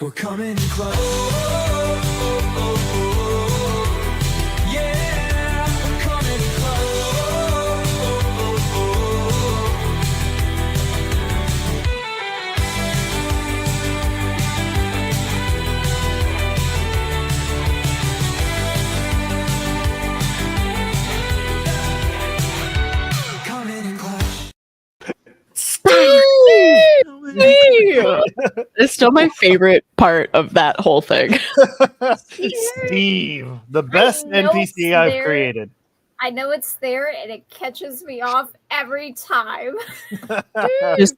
We're coming in clutch. Yeah, we're coming in clutch. Coming in clutch. It's still my favorite part of that whole thing. Steve, the best NPC I've created. I know it's there, and it catches me off every time. Just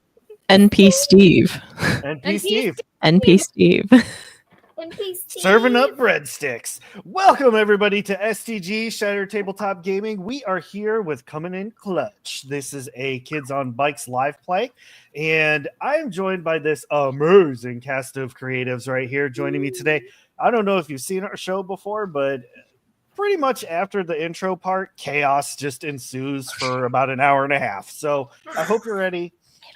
NP Steve. NP Steve. NP Steve. NP Serving up breadsticks. Welcome, everybody, to STG Shattered Tabletop Gaming. We are here with Comin In Clutch. This is a Kids on Bikes live play, and I am joined by this amazing cast of creatives right here joining me today. I don't know if you've seen our show before, but pretty much after the intro part, chaos just ensues for about an hour and a half. So I hope you're ready.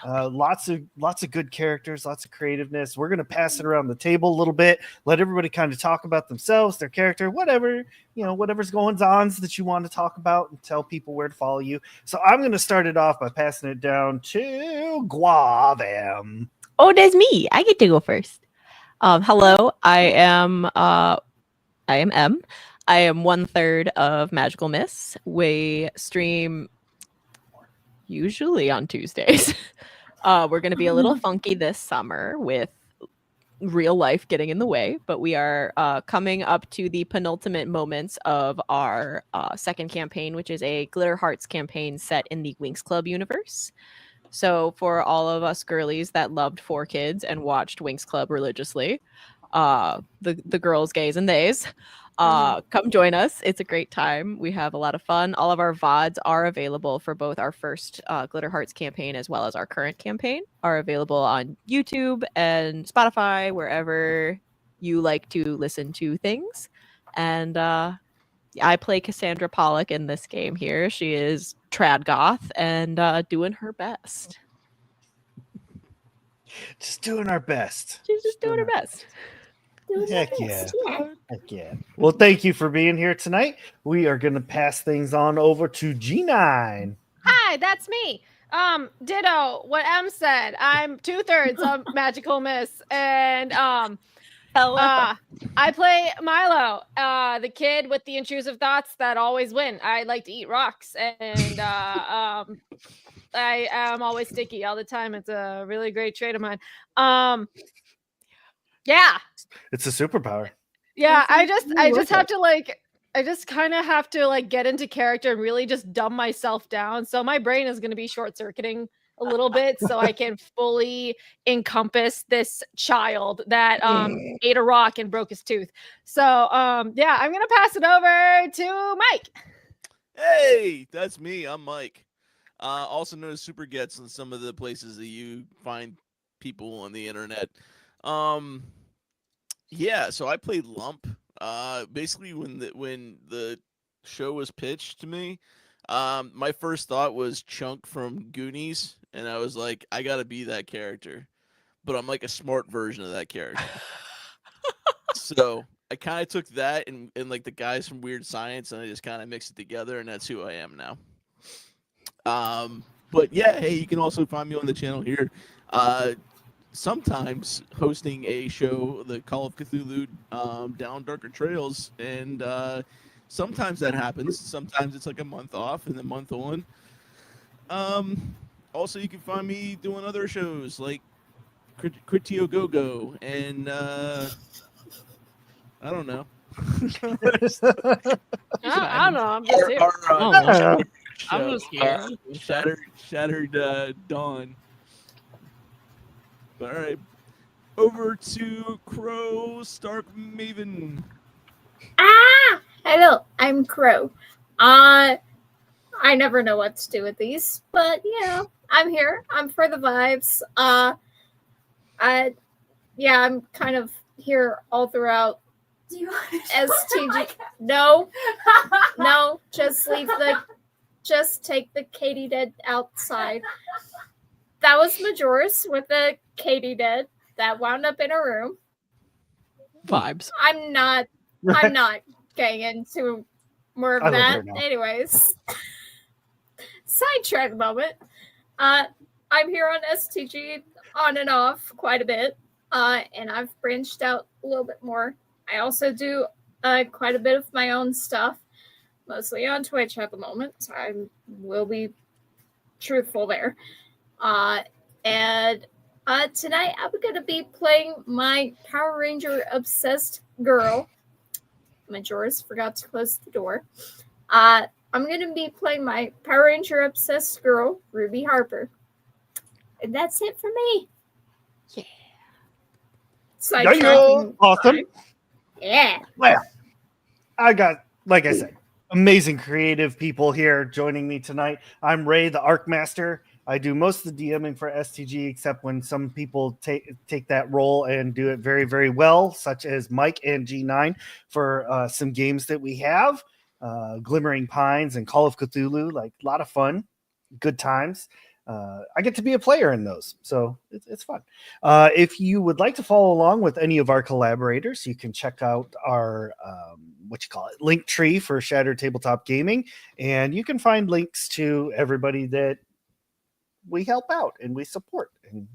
Lots of good characters, lots of creativeness. We're gonna pass it around the table a little bit, let everybody kind of talk about themselves, their character, whatever, whatever's going on that you want to talk about, and tell people where to follow you. So I'm gonna start it off by passing it down to Guavam. Oh, that's me. I get to go first. Hello, I am M. I am 1/3 of Magical Miss. We stream usually on Tuesdays. We're going to be a little funky this summer with real life getting in the way, but we are coming up to the penultimate moments of our second campaign, which is a Glitter Hearts campaign set in the Winx Club universe. So for all of us girlies that loved 4Kids and watched Winx Club religiously, the girls, gays, and theys, come join us. It's a great time. We have a lot of fun. All of our VODs are available for both our first Glitter Hearts campaign as well as our current campaign, are available on YouTube and Spotify, wherever you like to listen to things. And I play Cassandra Pollock in this game here. She is trad goth and doing her best. Just doing our best. She's just doing her best. Heck yeah. Heck yeah. Well, thank you for being here tonight. We are going to pass things on over to G9. Hi, that's me. Ditto what M said. I'm 2/3 of Magical Miss, and I play Milo, the kid with the intrusive thoughts that always win. I like to eat rocks, and I am always sticky all the time. It's a really great trait of mine. Yeah. It's a superpower. Yeah, I just have to I just kind of have to get into character and really just dumb myself down. So my brain is going to be short-circuiting a little bit so I can fully encompass this child that ate a rock and broke his tooth. So yeah, I'm going to pass it over to Mike. Hey, that's me. I'm Mike. Also known as Super Gets in some of the places that you find people on the internet. Yeah, so I played Lump. Basically when the show was pitched to me, my first thought was Chunk from Goonies, and I was like, I gotta be that character. But I'm like a smart version of that character. So I kind of took that and like the guys from Weird Science, and I just kind of mixed it together, and that's who I am now. But yeah, hey, you can also find me on the channel here. Sometimes hosting a show, the Call of Cthulhu Down Darker Trails, and sometimes that happens. Sometimes it's like a month off and a month on. Also, you can find me doing other shows like Critio Go Go and I don't know. I don't know. I'm just here. I'm just here. Shattered Dawn. All right, over to Crow Stark Maven. Hello, I'm Crow. I never know what to do with these, but I'm here. I'm for the vibes. I'm kind of here all throughout. Do you STG? No, just take the Katydid outside. That was Majoris with the Katydid that wound up in a room. Vibes. I'm not getting into more of I live that. here now. Anyways, sidetrack moment. I'm here on STG on and off quite a bit, and I've branched out a little bit more. I also do quite a bit of my own stuff, mostly on Twitch at the moment. So I will be truthful there. And tonight I'm going to be playing my Power Ranger obsessed girl. Majora's forgot to close the door. I'm going to be playing my Power Ranger obsessed girl, Ruby Harper. And that's it for me. Yeah. Sidetracking. Awesome. Yeah. Well, I got, like I said, amazing creative people here joining me tonight. I'm Ray, the Arc Master. I do most of the DMing for STG, except when some people take that role and do it very, very well, such as Mike and G9 for some games that we have, Glimmering Pines and Call of Cthulhu. Like, a lot of fun, good times. I get to be a player in those, so it's fun. If you would like to follow along with any of our collaborators, you can check out our link tree for Shattered Tabletop Gaming, and you can find links to everybody that we help out and we support. And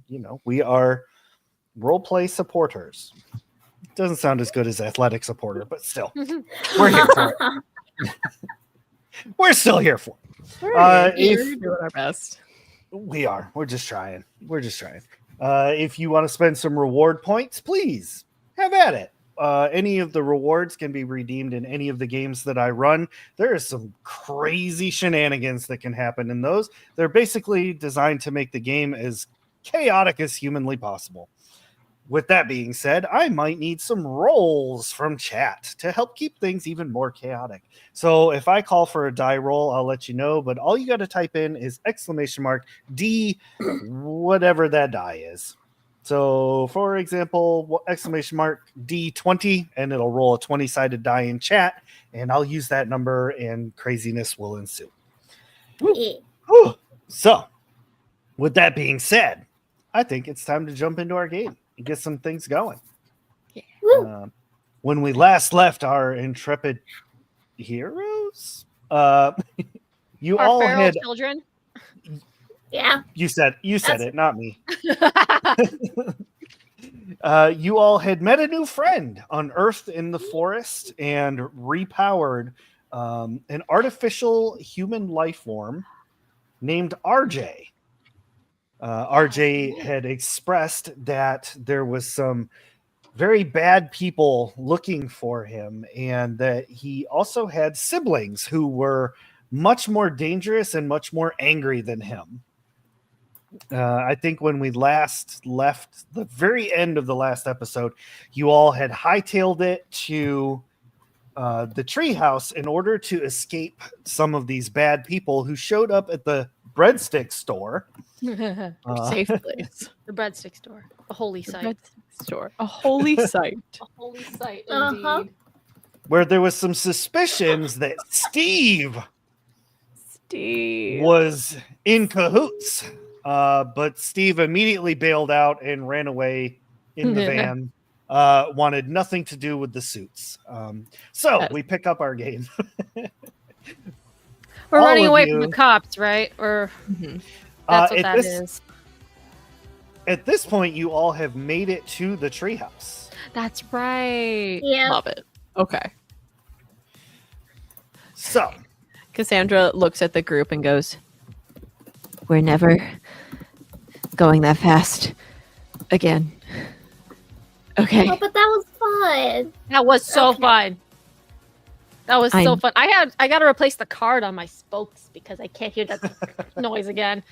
we are role play supporters. Doesn't sound as good as athletic supporter, but still, we're here for it. We're still here for it. We're If doing our best. we are. We're just trying. If you want to spend some reward points, please have at it. Any of the rewards can be redeemed in any of the games that I run. There is some crazy shenanigans that can happen in those. They're basically designed to make the game as chaotic as humanly possible. With that being said, I might need some rolls from chat to help keep things even more chaotic. So if I call for a die roll, I'll let you know, but all you got to type in is !D, whatever that die is. So for example, !D20, and it'll roll a 20-sided die in chat, and I'll use that number and craziness will ensue. Yeah. Whew. So with that being said, I think it's time to jump into our game and get some things going. Woo. When we last left our intrepid heroes, you Our all feral had children. Yeah. you said That's- it, not me. You all had met a new friend, unearthed in the forest, and repowered an artificial human life form named RJ. RJ had expressed that there was some very bad people looking for him, and that he also had siblings who were much more dangerous and much more angry than him. I think when we last left, the very end of the last episode, you all had hightailed it to the treehouse in order to escape some of these bad people who showed up at the breadstick store. The Safe place. breadstick store. A holy The site. breadstick store. A holy site. A holy site, Uh-huh. indeed. Where there was some suspicions that Steve Steve. was in cahoots. But Steve immediately bailed out and ran away in the van. Wanted nothing to do with the suits. So Yes. we pick up our game. We're All running of away you- from the cops, right? Or Mhm. that's what at that this- is. At this point, you all have made it to the treehouse. That's right. Yeah. Love it. Okay. So Cassandra looks at the group and goes, "We're never going that fast again." Okay. Oh, but that was fun. That was so Okay. fun. That was so I'm- fun. I got to replace the card on my spokes because I can't hear that noise again.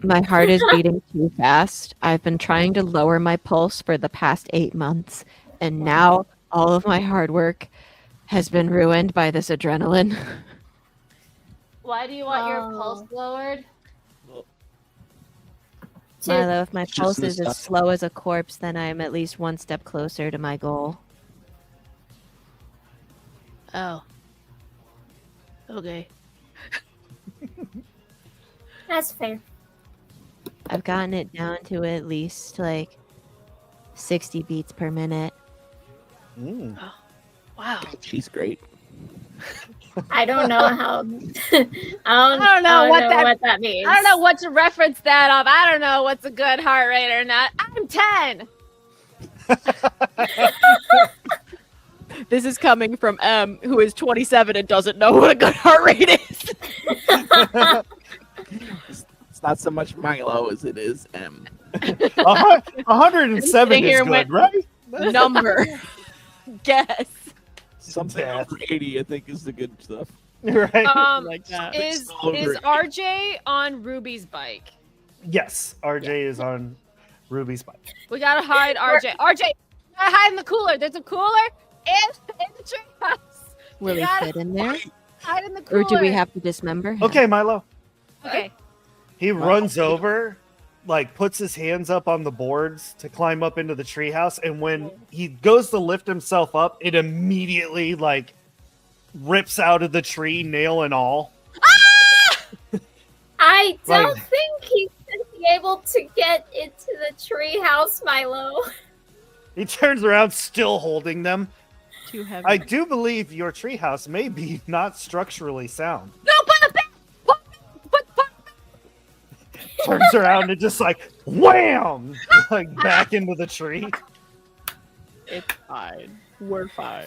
My heart is beating too fast. I've been trying to lower my pulse for the past 8 months, and now all of my hard work has been ruined by this adrenaline. Why do you want your Oh. pulse lowered? Milo, if my It's just pulse is as nostalgia. slow as a corpse, then I am at least one step closer to my goal. Oh. Okay. That's fair. I've gotten it down to at least like 60 beats per minute. Mm. Wow. She's great. I don't know how. don't know what that means. I don't know what to reference that of. I don't know what's a good heart rate or not. I'm 10. This is coming from M, who is 27 and doesn't know what a good heart rate is. It's not so much Milo as it is M. 107 Sitting is here good, with- right? Number. Guess. Something Yeah. over 80, I think, is the good stuff. Right? Like that. Is over. RJ on Ruby's bike? Yes, RJ is on Ruby's bike. We gotta hide RJ. RJ, we gotta hide in the cooler. There's a cooler in the treehouse. Will he gotta- fit in there? Hide in the cooler. Or do we have to dismember him? Okay, Milo. Okay. He runs over, like puts his hands up on the boards to climb up into the treehouse, and when he goes to lift himself up, it immediately like rips out of the tree, nail and all. I don't Like- think he's gonna be able to get into the treehouse, Milo. He turns around, still holding them. Too heavy. I do believe your treehouse may be not structurally sound. No, put Turns around and just like wham, like back into the tree. It's fine. We're fine.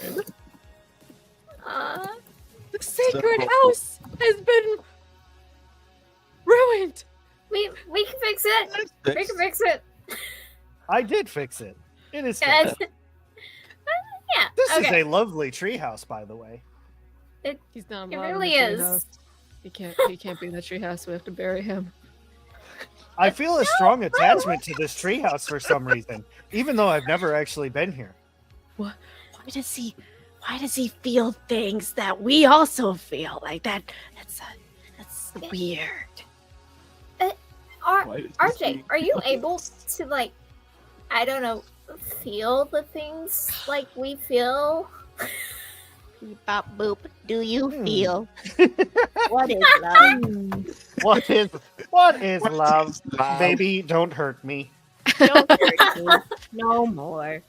Uh, The sacred house has been ruined. we can fix it. We can fix it. I did fix it. It is Yes. fixed. Yeah. This okay. is a lovely treehouse, by the way. He's not. It allowed in really the is. treehouse. He can't be in the treehouse. We have to bury him. I feel a strong attachment to this treehouse for some reason, even though I've never actually been here. Why does he feel things that we also feel? Like that that's weird. Why does this RJ, thing- are you able to like, I don't know, feel the things like we feel? Bop boop. Do you Hmm. feel? What is love? What is love? Love? Baby, don't hurt me. Don't hurt me. No more.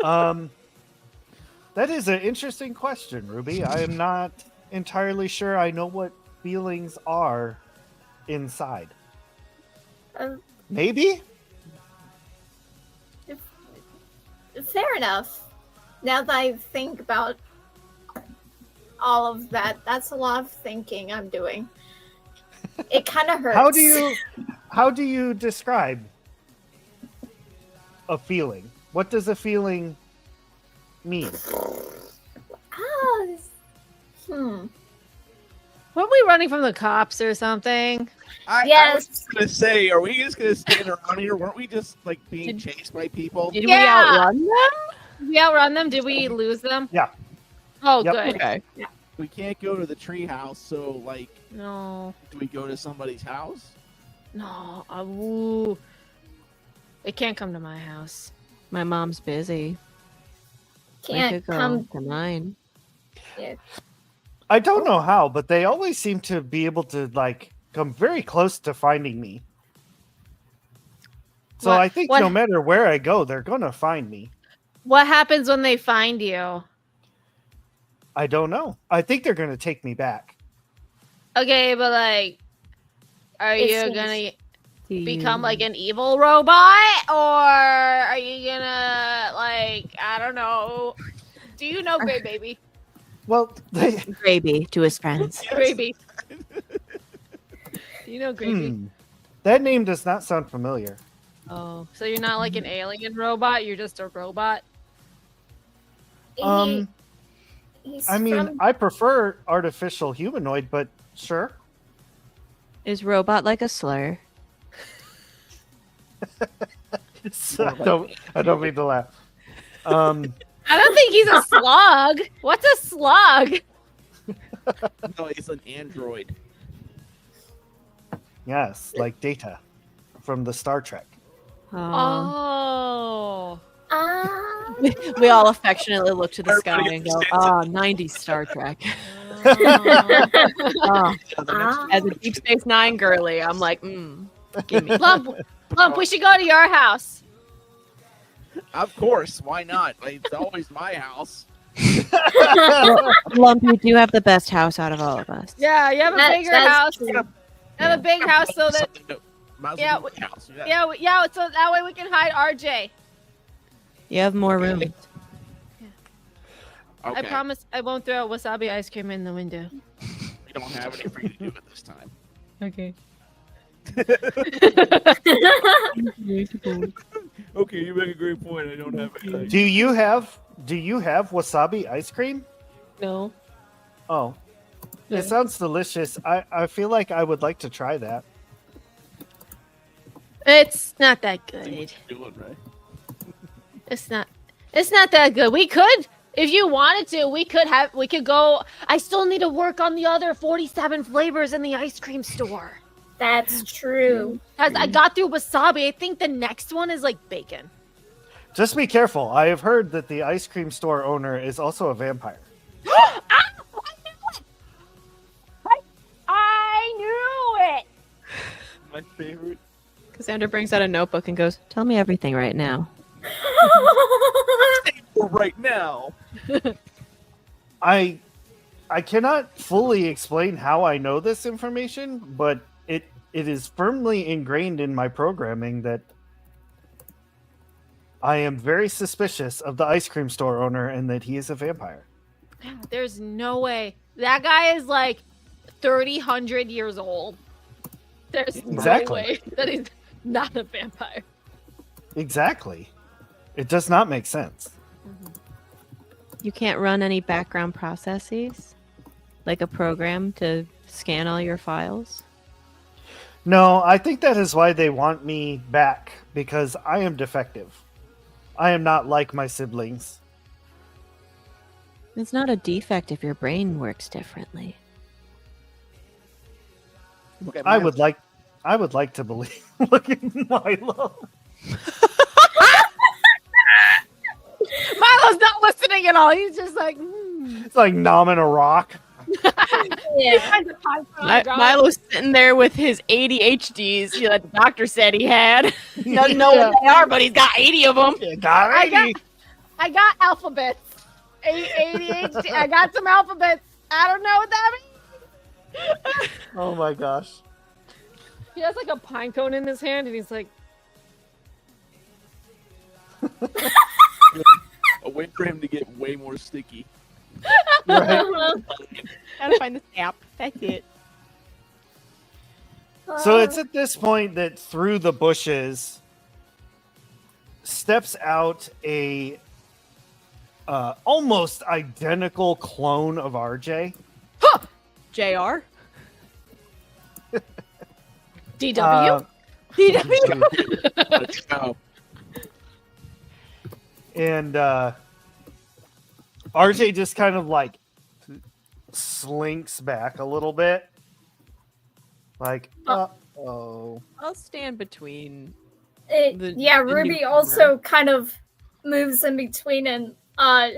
That is an interesting question, Ruby. I am not entirely sure I know what feelings are inside. Uh, Maybe? Fair enough. Now that I think about all of that, that's a lot of thinking I'm doing. It kind of hurts. How do you describe a feeling? What does a feeling mean? Ah, Weren't we running from the cops or something? I was Yes. just gonna say, are we just gonna stand around here? Weren't we just like being chased by people? Did Yeah. we outrun them? Did we outrun them? Did we lose them? Yeah. Oh, Yep. good. Okay. We can't go to the treehouse, so like, No, do we go to somebody's house? no. Ooh. They can't come to my house. My mom's busy. We can't could go come. to mine. I don't know how, but they always seem to be able to like come very close to finding me. So What- I think what- no matter where I go, they're gonna find me. What happens when they find you? I don't know. I think they're gonna take me back. Okay, but like, are It you seems- gonna Do become you- like an evil robot, or are you gonna like, I don't know? Do you know Gray Baby? Well, they, Gravy to his friends? Gravy. Do you know Gravy? that name does not sound familiar. Oh, so you're not like an alien robot? You're just a robot. He's I mean, from- I prefer artificial humanoid, but sure. Is robot like a slur? I don't mean to laugh. I don't think he's a slug. What's a slug? No, it's an android. Yes, like Data from the Star Trek. Oh. Ah, We all affectionately look to the sky and go, "Ah, 90s Star Trek." Ah, ah. as a Deep Space Nine girly, I'm like, give me. Lump, we should go to your house. Of course, why not? Like, it's always my house. Lump, you do have the best house out of all of us. Yeah, you have a bigger That's house. true. You have a big house so that Might as Yeah, well be my house. yeah, so that way we can hide RJ. You have more Okay. room. Okay. I promise I won't throw wasabi ice cream in the window. We don't have any for you to do it this time. Okay. Okay, you make a great point. I don't have any. Do you have wasabi ice cream? No. Oh, No. it sounds delicious. I feel like I would like to try that. It's not that good. Doing right. It's not that good. We could, if you wanted to, we could go. I still need to work on the other 47 flavors in the ice cream store. That's true. Guys, I got through wasabi. I think the next one is like bacon. Just be careful. I have heard that the ice cream store owner is also a vampire. I knew it. My favorite. Cassandra brings out a notebook and goes, "Tell me everything right now." Right now. I cannot fully explain how I know this information, but it is firmly ingrained in my programming that I am very suspicious of the ice cream store owner and that he is a vampire. There's no way. That guy is like 300 years old. There's Exactly. no way that he's not a vampire. Exactly. It does not make sense. You can't run any background processes, like a program to scan all your files. No, I think that is why they want me back, because I am defective. I am not like my siblings. It's not a defect if your brain works differently. Okay, I would like to believe. Look at Milo. Milo's not listening at all. He's just like, It's like nomming a rock. Yeah. Milo's sitting there with his ADHDs that the doctor said he had. Doesn't know what they are, but he's got 80 of them. You got I it. got alphabets. ADHD. I got some alphabets. I don't know what that means. Oh my gosh. He has like a pine cone in his hand, and he's like, a way for him to get way more sticky. Right. Gotta find the app. That's it. So it's at this point that through the bushes steps out a almost identical clone of RJ. JR? DW. DW? Oh, And RJ just kind of like slinks back a little bit. Like, uh-oh. I'll stand between. Yeah, the Ruby newcomer. also kind of moves in between and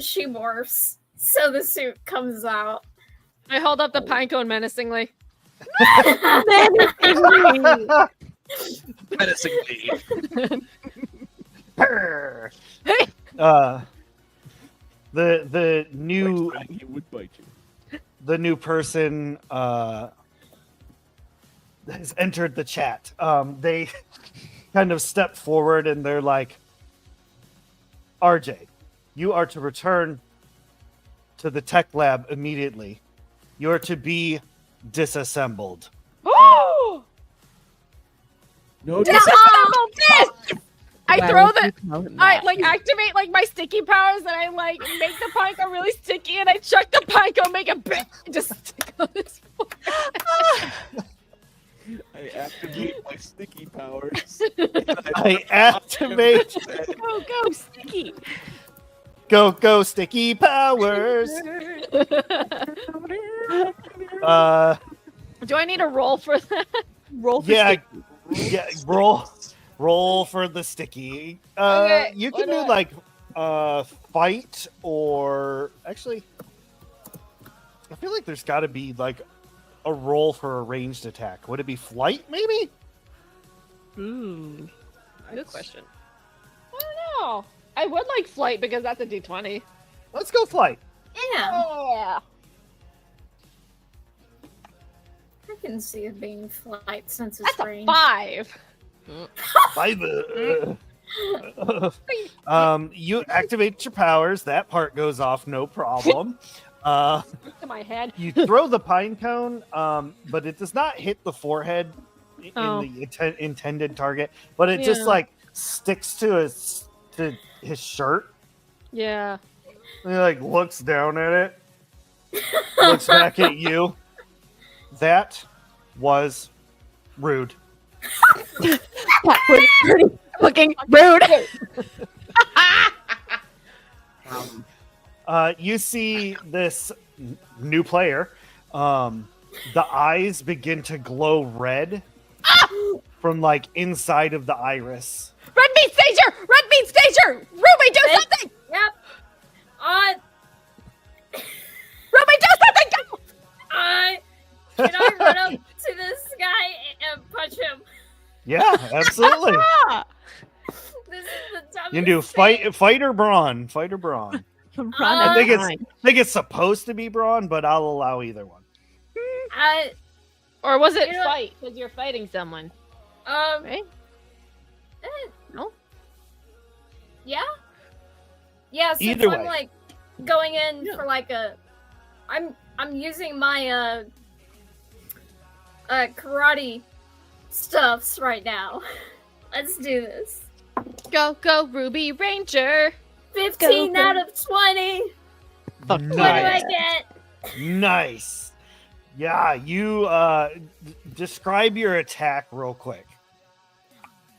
she morphs. So the suit comes out. I hold up the pine cone menacingly. menacingly. Purr. Hey! The new He would bite you. the new person has entered the chat. They kind of step forward and they're like, RJ, you are to return to the tech lab immediately. You are to be disassembled. Oh! No, I Why throw would the. you tell him I that? like activate like my sticky powers, and I like make the pine cone really sticky, and I chuck the pine cone, make a bit, just stick on his forehead. I activate my sticky powers. I activate Go, sticky. go sticky powers. Do I need a roll for that? Roll for Yeah, sticky. yeah, roll for the sticky. Okay, You can what do like fight, or actually I feel like there's got to be like a roll for a ranged attack. Would it be flight maybe? Ooh. Good question. I don't know. I I would like flight because that's a D20. Let's go flight. Yeah, Yeah. I can see it being flight since it's That's a range. 5. Five. You activate your powers. That part goes off, no problem. To my head. You throw the pine cone, but it does not hit the forehead in Oh. the intended target, but it just Yeah. like sticks to his shirt. Yeah. And he like looks down at it, looks back at you. That was rude. That was pretty fucking rude. You see this new player. The eyes begin to glow red from like inside of the iris. Red meat stager! Red meat stager! Ruby, do Hey. something! Yep. Ruby, do something! Go! Can I run up to this guy and punch him? Yeah, absolutely. This is the dumbest You can do thing. fight or brawn. Fight or brawn. I think it's supposed to be brawn, but I'll allow either one. Or was it You know- fight? Because you're fighting someone. Right? No? Yeah. Yeah, since Either I'm way. like going in Yeah. for like I'm using my karate stuffs right now. Let's do this. Go, go, Ruby Ranger! 15 Go. out of 20. What do I Nice. get? Nice. Yeah, you describe your attack real quick.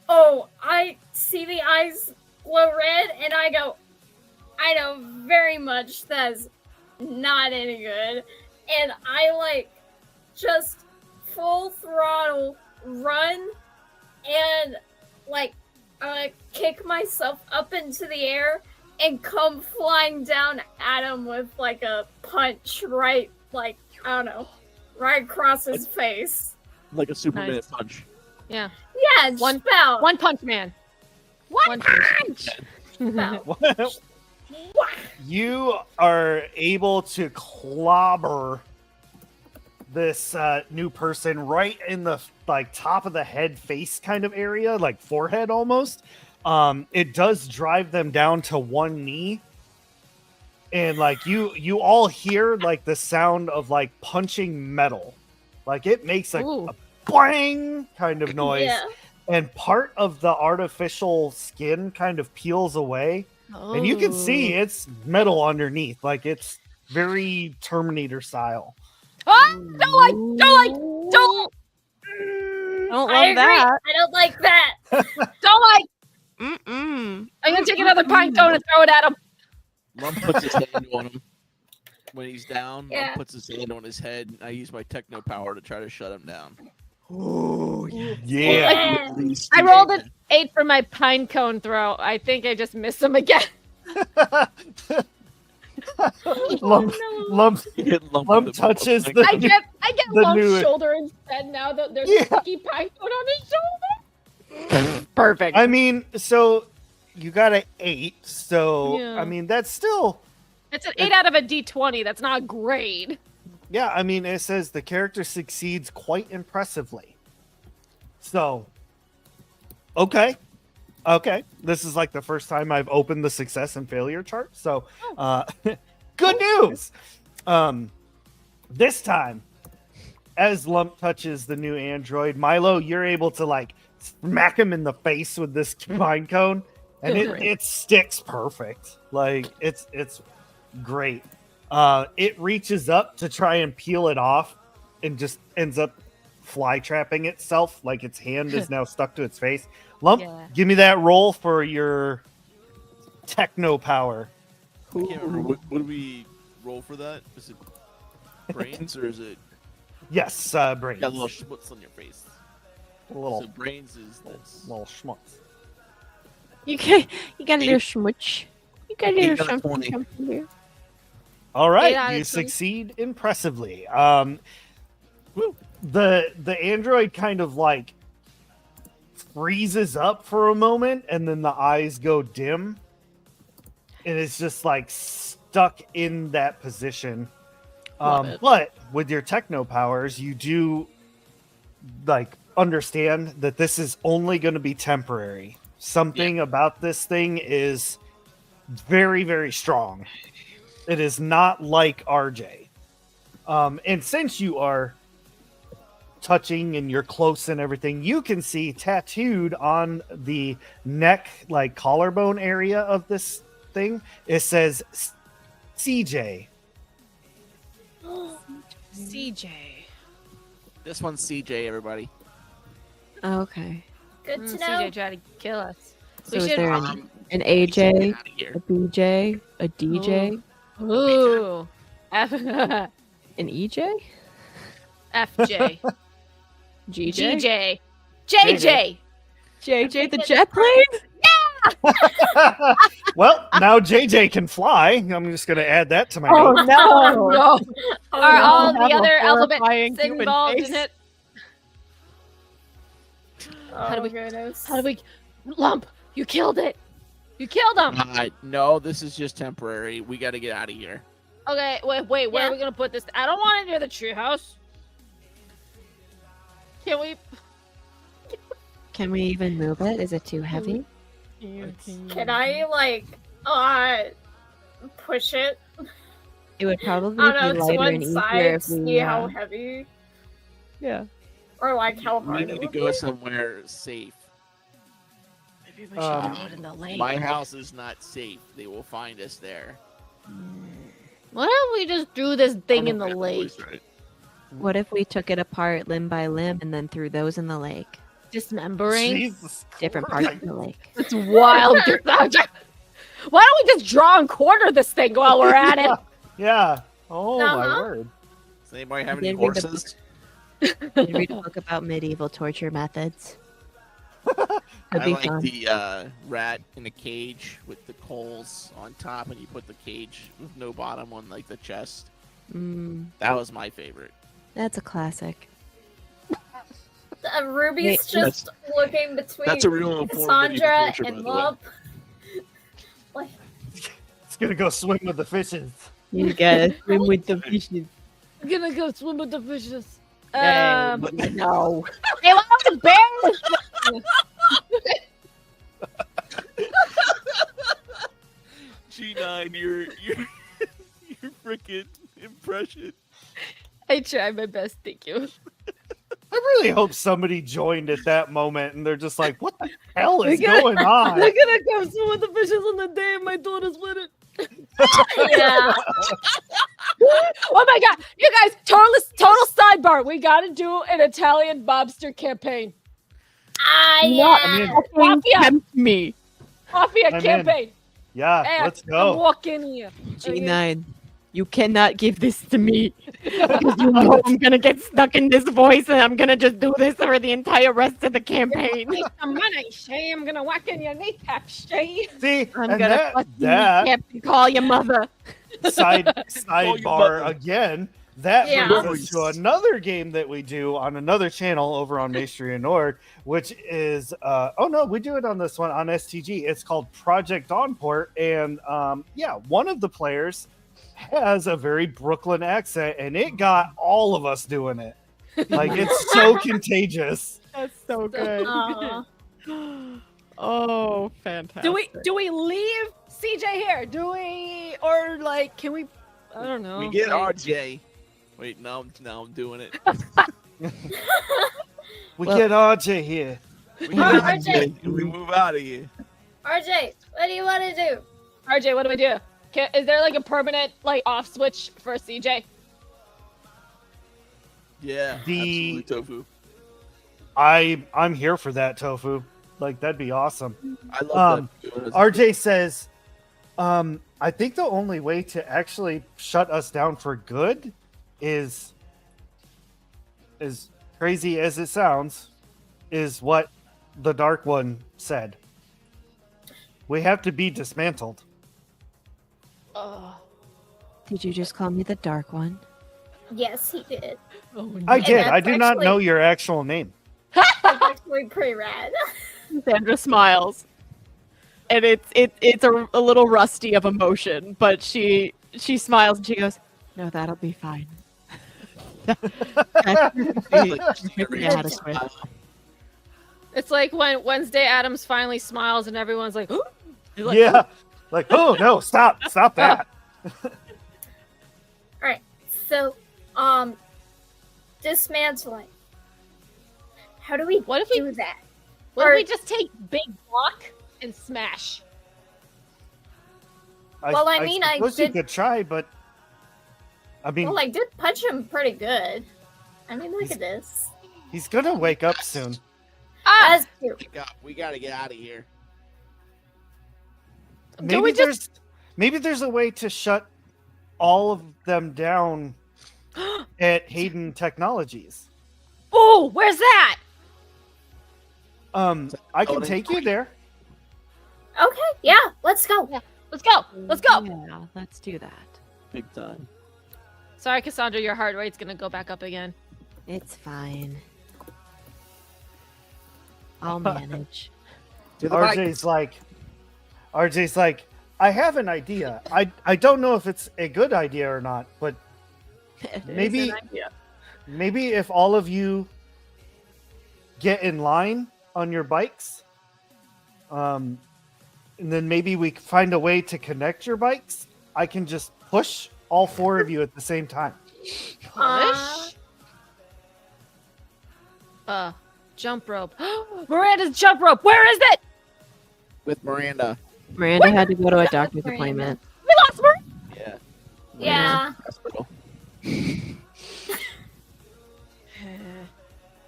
Oh, I see the eyes glow red and I go, I know very much that's not any good. And I like just full throttle run and like kick myself up into the air and come flying down at him with like a punch right, like, I don't know, right across his face. Like a Superman Nice. punch. Yeah. Yeah, just One- about. One punch man. One punch! about. You are able to clobber this new person right in the like top of the head face kind of area, like forehead almost. It does drive them down to one knee, and like you all hear like the sound of like punching metal, like it makes a Ooh. bang kind of noise, Yeah. and part of the artificial skin kind of peels away. And you can see Oh. it's metal underneath, like it's very Terminator style. Ah! Don't don't Don't I love agree. that. I don't like that. Mm-mm. I'm gonna take another pine cone and throw it at him. Lump puts his hand on him when he's down. Yeah. Lump puts his hand on his head. And I use my techno power to try to shut him down. Oh yeah. Yeah. I rolled an 8 for my pine cone throw. I think I just missed him again. lump, no. lump, Lump Lump with the- touches the- I get The Lump's new- shoulder instead now that there's Yeah. a sticky pine cone on his shoulder. Perfect. I mean, so you got an 8, so Yeah. I mean that's still It's an 8 out of a D20. That's not great. yeah. I mean, it says the character succeeds quite impressively. So, okay. This is like the first time I've opened the success and failure chart. So, good news. This time, as Lump touches the new android, Milo, you're able to like smack him in the face with this pine cone, and it sticks perfect. Like it's great. It reaches up to try and peel it off, and just ends up fly trapping itself. Like its hand is now stuck to its face. Lump, Yeah. give me that roll for your techno power. I can't remember. What do we roll for that? Is it brains or is it Yes, brains. got little schmutz on your face? A little, So brains is this. little schmutz. You got a little schmutch. You got a little 8 out of something 20. something here. All 8 out right, of you 20. succeed impressively. The android kind of like freezes up for a moment, and then the eyes go dim, and it's just like stuck in that position. Love it. But with your techno powers, you do like understand that this is only going to be temporary. Something about this thing is very, very strong. It is not like RJ. And since you are touching and you're close and everything, you can see tattooed on the neck, like collarbone area of this thing, it says CJ. CJ. This one's CJ, everybody. Okay. Good to know. CJ tried to kill us. So We is should- there Um, an Get AJ, out of here. a BJ, a DJ, Ooh. F- an EJ, FJ. GJ, GJ. JJ. JJ the jet plane? Well, now JJ can fly. I'm just going to add that to my Oh notes. no! No. Oh, Are no. all Have the a other alphabet horrifying human involved face. in it? Oh, do we- goodness. How do we... Lump, you killed it. You killed him. No, this is just temporary. We got to get out of here. Okay, wait, where Yeah. are we going to put this? I don't want it near the treehouse. Can we... Can we even move it? Is it too heavy? Can I, like, push it? It would probably I don't be know, to lighter and one easier side, if we. see how heavy, Yeah. or like how We hard it need to would go be. somewhere safe. Maybe we should Um, go out in the lake. My house is not safe. They will find us there. What if we just threw this thing in the That lake? voice, right? What if we took it apart limb by limb and then threw those in the lake? Dismembering? Jesus Different parts Christ. of the lake. It's wild. Why don't we just draw and quarter this thing while we're at it? Yeah. Oh, my Uh-huh. word. Does anybody have any Did read the horses? Did you read a book about medieval torture methods? Could I be like fun. the rat in a cage with the coals on top, and you put the cage with no bottom on like the chest. That was my favorite. That's a classic. Ruby's Wait, just looking between That's a real form of medieval Cassandra torture, by and the way. Lump. It's going to go swim with the fishes. You gotta swim with the fishes. I'm gonna go swim with the fishes. No. Hey, why don't the bears? G9, your freaking impression. I tried my best, thank you. I really hope somebody joined at that moment and they're just like, what the hell is We're gonna- going on? I'm gonna go swim with the fishes on the day of my daughter's wedding. Yeah. Oh my god, you guys, total sidebar. We gotta do an Italian mobster campaign. Yeah. I'm in. Mafia, Tempt me. mafia I'm in. campaign. Yeah, Hey, let's I'm go. walking here. G9, you cannot give this to me. Because you know I'm gonna get stuck in this voice and I'm gonna just do this for the entire rest of the campaign. I'm gonna Shay. I'm gonna whack in your kneecaps, Shay. See, I'm and gonna fucking that call your mother. sidebar again. That Yeah. brings us to another game that we do on another channel over on Maestria and Nord, which is oh no, we do it on this one on STG. It's called Project Dawnport, and one of the players has a very Brooklyn accent, and it got all of us doing it. Like it's so contagious. That's so good. Aw. Oh, fantastic. Do we leave CJ here? Do we or like can we? I don't know. We get like- RJ. Wait, no, I'm doing it. We Well- get RJ here. We Come on, get RJ. and we move out of here. RJ, what do you want to do? RJ, what do we do? Is there like a permanent like off switch for CJ? Yeah, The- absolutely tofu. I'm here for that, Tofu. Like that'd be awesome. I love that. RJ says, I think the only way to actually shut us down for good is, as crazy as it sounds, is what the Dark One said. We have to be dismantled. Did you just call me the Dark One? Yes, he did. I did. that's I do not actually- know your actual name. That's actually pretty rad. Sandra smiles. and it's a little rusty of emotion, but she smiles and she goes, "No, that'll be fine." That's perfectly adequate. It's like when Wednesday Adams finally smiles and everyone's like, "Ooh." He's like, Yeah. Like, oh no, stop that. All right. So, dismantling. How do we What if we- do that? What Or- if we just take big block and smash? Well, I mean, I suppose you did- could try, but I mean, Well, I did punch him pretty good. I mean, look at this. he's gonna wake up soon. Ah, That's true. We gotta get out of here. Maybe we just- maybe there's a way to shut all of them down at Hayden Technologies. oh, where's that? I can take you there. Okay, yeah, let's go. Yeah. Let's go. Let's go. Yeah, let's do that. Big time. Sorry, Cassandra, your heart rate's gonna go back up again. It's fine. I'll manage. RJ's like, I have an idea. I don't know if it's a good idea or not, but It is Maybe- an idea. maybe if all of you get in line on your bikes, and then maybe we find a way to connect your bikes. I can just push all four of you at the same time. Push. Jump rope. Miranda's jump rope. Where is it? With Miranda. Miranda had to go to a doctor's appointment. We lost Miranda. Yeah. Yeah. Hospital.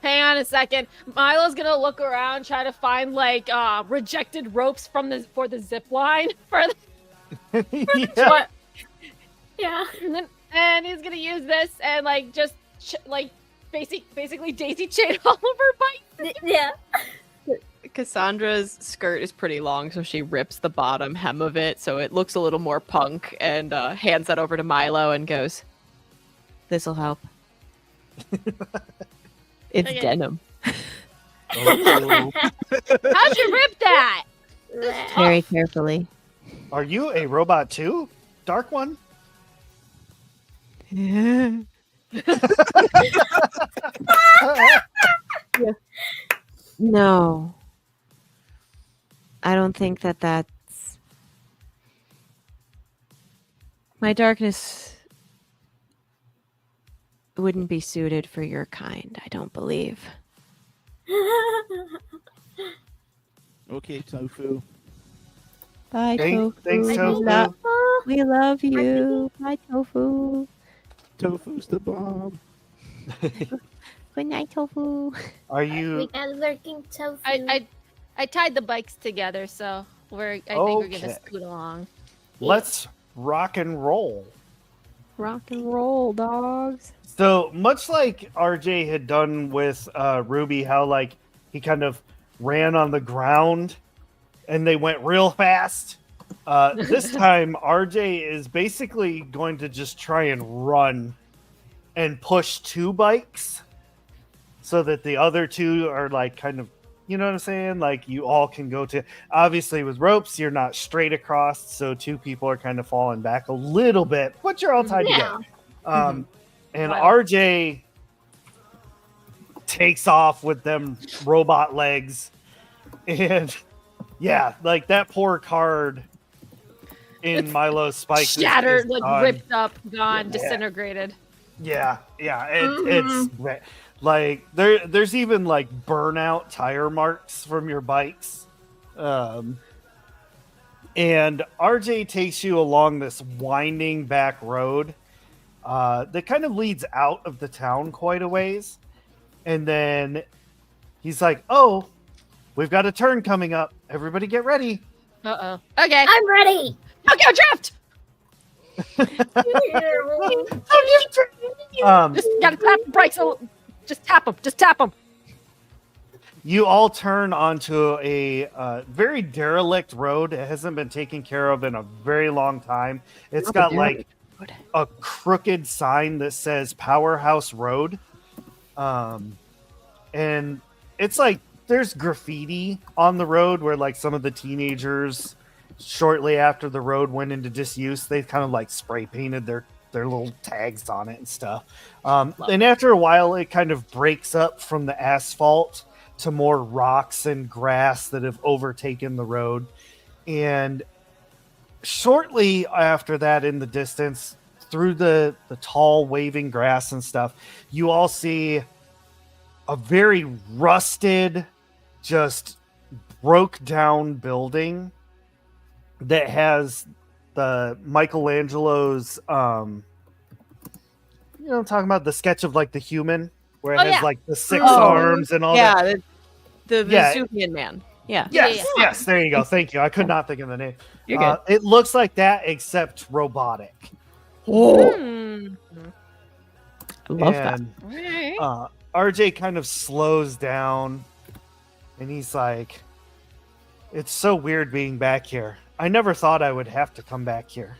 Hang on a second. Milo's gonna look around, try to find like rejected ropes for the zip line Yeah. What? Yeah. and he's gonna use this and like just basically daisy chain all over bike. Yeah. Cassandra's skirt is pretty long, so she rips the bottom hem of it so it looks a little more punk and hands that over to Milo and goes, "This'll help." It's Okay. denim. Oh. How'd you rip that? Very carefully. Are you a robot too, Dark One? No. I don't think that's... My darkness wouldn't be suited for your kind, I don't believe. Okay, Tofu. Bye, Thanks, Tofu. Tofu. We love you. Bye, Tofu. Tofu's the bomb. Good night, Tofu. Are We you got lurking tofu. I tied the bikes together, so I think we're gonna Okay. scoot along. Let's rock and roll. Rock and roll, dogs. So much like RJ had done with Ruby, how like he kind of ran on the ground and they went real fast. This time RJ is basically going to just try and run and push two bikes so that the other two are like kind of, you know what I'm saying? Like you all can go to, obviously with ropes, you're not straight across. So two people are kind of falling back a little bit, but you're all tied Yeah. together. And Wow. RJ takes off with them robot legs. And yeah, like that poor card in Milo's spike is Shattered, like done. ripped up, gone, Yeah. disintegrated. Yeah, it's like there's even like burnout tire marks from your bikes. And RJ takes you along this winding back road that kind of leads out of the town quite a ways. And then he's like, "Oh, we've got a turn coming up. Everybody get ready." Okay. I'm ready. Tokyo Drift! Just gotta tap the brakes. Just tap them. Just tap them. You all turn onto a very derelict road. It hasn't been taken care of in a very long time. It's got like a crooked sign that says Powerhouse Road. And it's like there's graffiti on the road where like some of the teenagers, shortly after the road went into disuse, they kind of like spray painted their little tags on it and stuff. And after a while, it kind of breaks up from the asphalt to more rocks and grass that have overtaken the road. And shortly after that, in the distance, through the tall waving grass and stuff, you all see a very rusted, just broke down building that has the Michelangelo's you know what I'm talking about, the sketch of like the human where it Oh, has yeah. like the six Oh, arms and all that. Yeah, the Yeah. Vesuvian man. Yeah. Yes, there you go. Thank you. I could not think of the name. You're good. It looks like that except robotic. Hmm. I love that. And Alright. RJ kind of slows down and he's like, it's so weird being back here. I never thought I would have to come back here.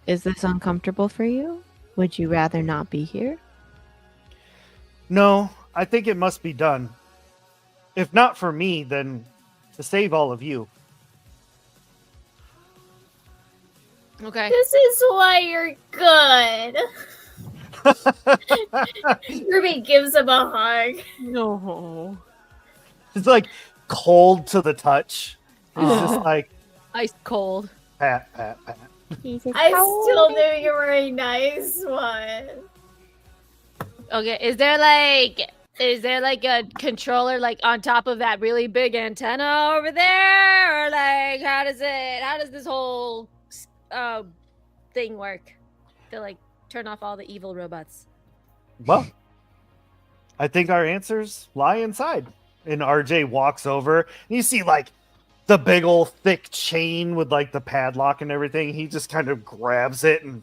Is this uncomfortable for you? Would you rather not be here? No, I think it must be done. If not for me, then to save all of you. Okay. This is why you're good. Ruby gives him a hug. No. It's like cold to the touch. He's Aw. just like, Ice cold. pat, pat, pat. I still knew you were a nice one. Okay. Is there like a controller like on top of that really big antenna over there, or like how does this whole thing work to like turn off all the evil robots? Well, I think our answers lie inside. And RJ walks over, and you see like the big old thick chain with like the padlock and everything. He just kind of grabs it and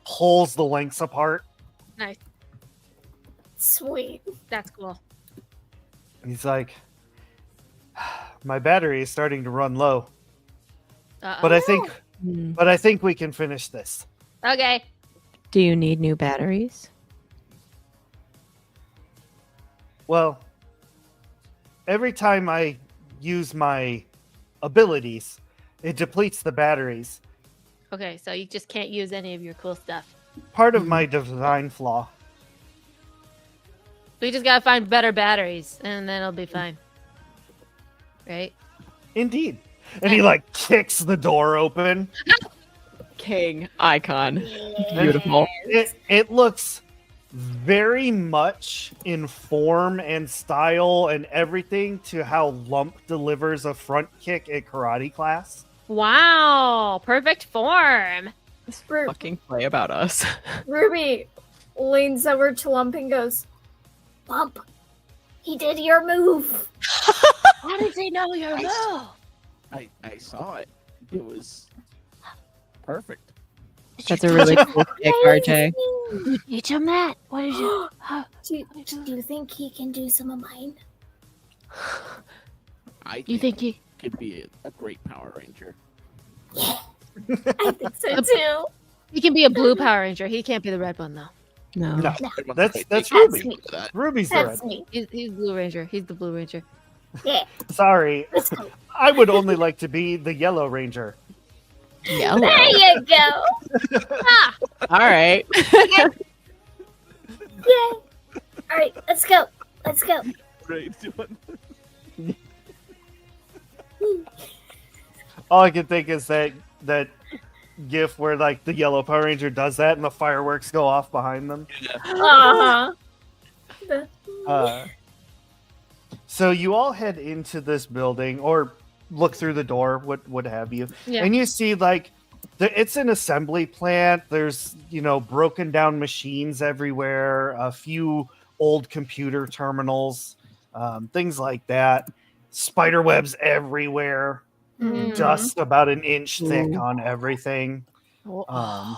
pulls the links apart. Nice. Sweet. That's cool. He's like, my battery is starting to run low, Uh-oh. but I think we can finish this. Okay. Do you need new batteries? Well, every time I use my abilities, it depletes the batteries. Okay, so you just can't use any of your cool stuff. Part of my design flaw. We just gotta find better batteries, and then it'll be fine. Right? Indeed. And he like kicks the door open. King icon. Yeah. Beautiful. It looks very much in form and style and everything to how Lump delivers a front kick at karate class. Wow, perfect form. Fucking play about us. Ruby leans over to Lump and goes, Lump, he did your move. How did they know your move? I saw it. It was perfect. That's a really cool kick, RJ. You teach him that? What did you? Do you think he can do some of mine? You think he? could be a great Power Ranger? I think so too. He can be a blue Power Ranger. He can't be the red one though. No. No, that's That's Ruby. me. Ruby's the red. That's me. He's Blue Ranger. He's the Blue Ranger. Yeah, Sorry, let's go. I would only like to be the Yellow Ranger. Yellow. There you go. All right. Yay. All right, let's go. Let's go. Right, doing- All I can think is that gif where like the yellow Power Ranger does that and the fireworks go off behind them. Uh-huh. So you all head into this building or look through the door, what have you, Yeah. and you see like it's an assembly plant. There's broken down machines everywhere, a few old computer terminals, things like that. Spider webs everywhere. Mhm. Dust about an inch thick Ooh. on everything. So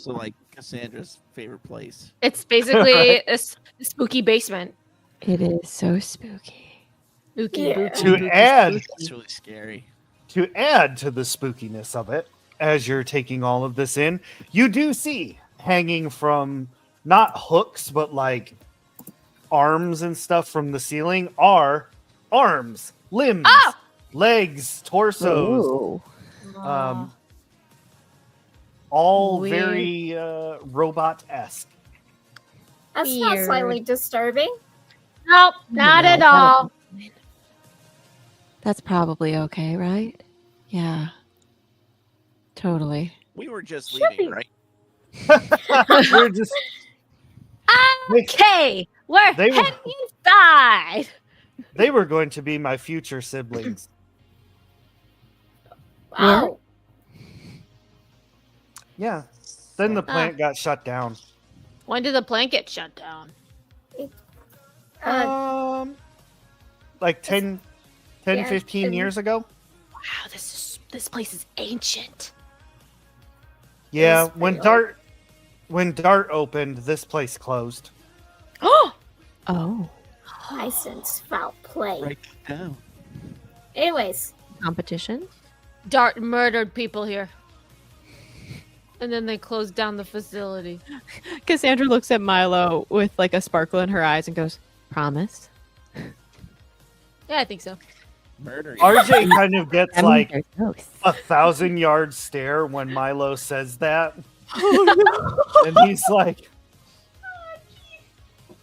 like Cassandra's favorite place. It's basically a spooky basement. It is so spooky. Spooky, Yeah. spooky, To spooky, add spooky. It's really scary. to add to the spookiness of it, as you're taking all of this in, you do see hanging from not hooks but like arms and stuff from the ceiling are arms, limbs, Oh! legs, torsos, Ooh. all Weird. very robot-esque. That's not Weird. slightly disturbing. Nope, not No, at all. That's probably okay, right? Yeah. Totally. We were just Should leaving, be. right? We're just Okay, we're They were- heading inside. they were going to be my future siblings. Wow. Yeah. Then the plant got shut down. When did the plant get shut down? Like 10, Yeah, 15 and- years ago. Wow, this place is ancient. Yeah, It's pretty when Dart opened, this place closed. Oh, Oh. I sense foul play. Right down. Anyways, Competition? Dart murdered people here. And then they closed down the facility. Cassandra looks at Milo with like a sparkle in her eyes and goes, "Promise?" Yeah, I think so. Murder. RJ kind of gets That means like there's ghosts. 1,000-yard stare when Milo says that. And he's like,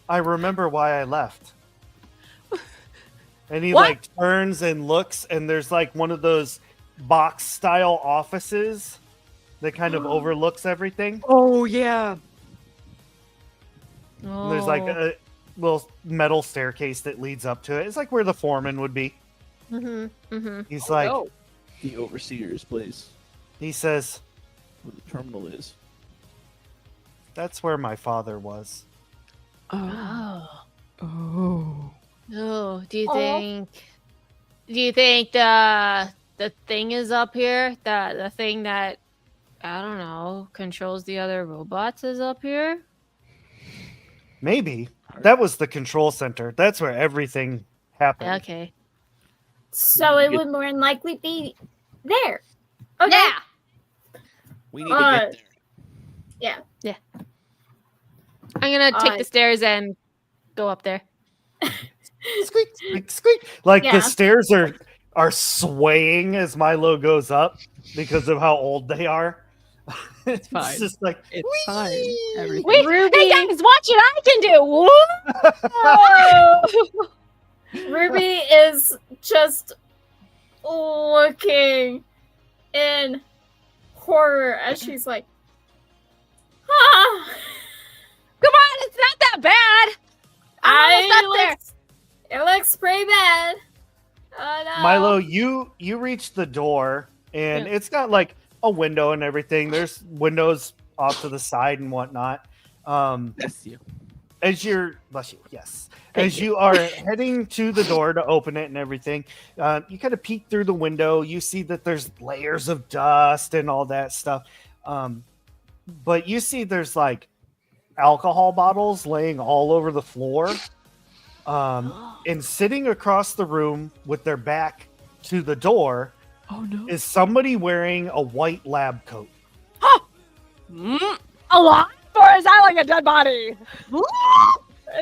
I remember why I left. And he What? like turns and looks, and there's like one of those box style offices that kind of overlooks everything. Oh yeah. And there's like a little metal staircase that leads up to it. It's like where the foreman would be. Mm-hmm. Mm-hmm. He's like, Oh. The overseer's place, he says, where the terminal is. that's where my father was. Oh. Oh. Oh. Oh. Do you Oh. think? Do you think the thing is up here? The thing that I don't know controls the other robots is up here? Maybe. That was the control center. That's where everything happened. Okay. so it would more than likely be there. Okay. Yeah. We need to get there. I'm gonna take Uh, the stairs and go up there. Squeak, squeak, squeak. Like Yeah. the stairs are swaying as Milo goes up because of how old they are. It's fine. just like It's fine. Everything. Wait, Ruby. hey guys, watch what I can do! Whoa! Ruby is just looking in horror as she's like, ah, Come on, it's not that bad. I'm almost up there. it looks pretty bad. Oh no. Milo, you reach the door and Yeah. it's got like a window and everything. There's windows off to the side and whatnot. That's you. As you're, bless you, yes. Thank As you are heading to the door to open it and everything, you kind of peek through the window. You see that there's layers of dust and all that stuff. But you see there's like alcohol bottles laying all over the floor. And sitting across the room with their back to the door Oh no. is somebody wearing a white lab coat. Alive? Or is that like a dead body? Is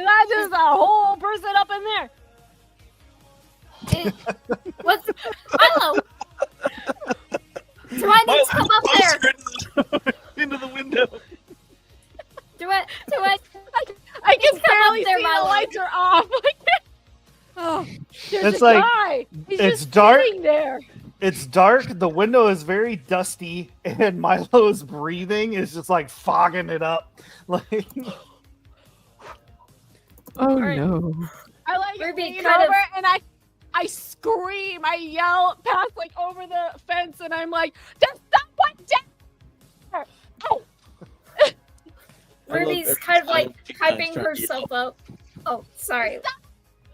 that just a whole person up in there? What's Milo? Do I need to come up there? Into the window. Do I I can come up barely there, see Milo. the lights are off. Oh, there's It's a like- guy. He's it's just dark. sitting there. It's dark. The window is very dusty, and Milo's breathing is just like fogging it up. Like, Oh Alright. no. I like Ruby lean kind of- over and I scream. I yell past like over the fence, and I'm like, "Just someone down!" Oh, Ruby's kind of like hyping herself up. Oh, sorry.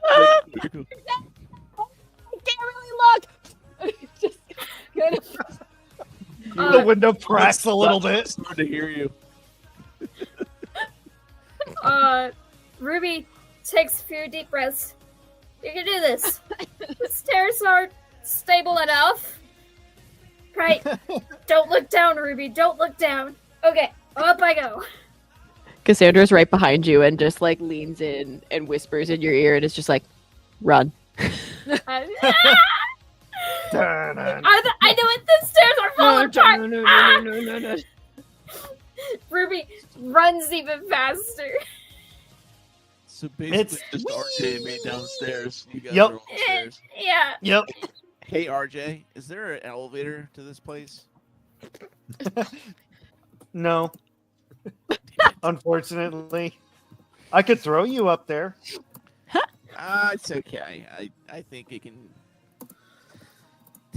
I can't really look. Just good. the window cracks a little bit. It's hard to hear you. Ruby takes a few deep breaths. You can do this. The stairs aren't stable enough. Right. Don't look down, Ruby. Don't look down. Okay, up I go. Cassandra's right behind you and just like leans in and whispers in your ear, and it's just like, run. I Dun-dun. I know it. The stairs are falling apart. Ah! no. Ruby runs even faster. So basically, It's- just RJ made downstairs. You guys Yep. are upstairs. Yeah. Yep. Hey RJ, is there an elevator to this place? No. Unfortunately, I could throw you up there. It's okay. I think it can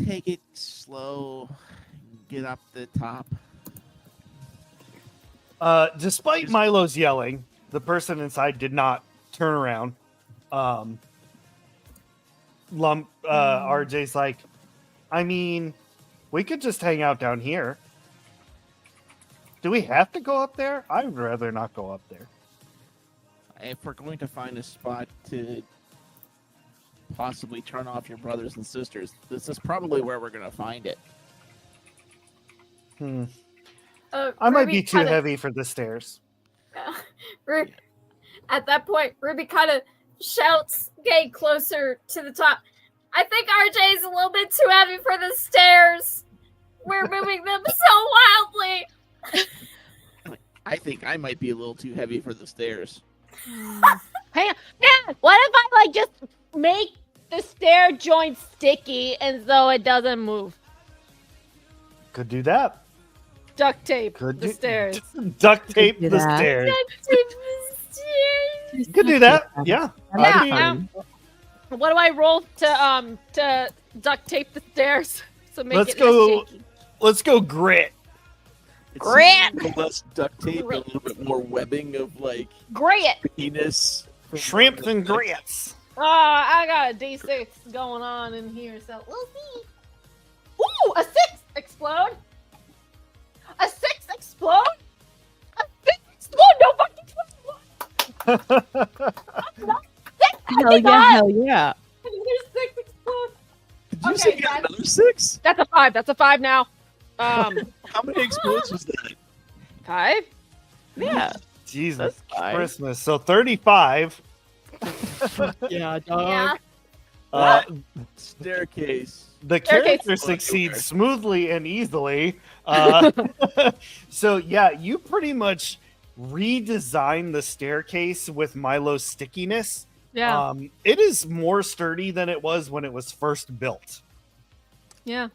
take it slow, get up the top. Despite Milo's yelling, the person inside did not turn around. RJ's like, I mean, we could just hang out down here. Do we have to go up there? I would rather not go up there. If we're going to find a spot to possibly turn off your brothers and sisters, this is probably where we're going to find it. I might Ruby be too kinda- heavy for the stairs. At that point, Ruby kind of shouts, getting closer to the top. I think RJ is a little bit too heavy for the stairs. We're moving them so wildly. I think I might be a little too heavy for the stairs. Hang on. Yeah, what if I like just make the stair joint sticky and so it doesn't move? Could do that. Duct tape Could the do- stairs. Duct tape do the that. stairs. Stairs. Could do that. Yeah. Yeah, I'd be- yeah. What do I roll to duct tape the stairs? So make Let's it less go- shaky. Let's go grit. It's Grit! a little less duct tape, a Grit. little bit more webbing of like Great. penis. Shrimps and grits. I got a D6 going on in here, so we'll see. Ooh, a 6 explode. A 6 explode. A 6 explode. No fucking 21. Hell yeah, hell yeah. There's 6 explode. Did you Okay, say you got guys. another 6? That's a 5. That's a 5 now. How many explodes was that? 5. Yeah. Jesus That's fine. Christmas. So 35. Yeah, Yeah. Staircase. The Staircase. character succeeds Okay. smoothly and easily. So yeah, you pretty much redesigned the staircase with Milo's stickiness. Yeah. It is more sturdy than it was when it was first built. Yeah.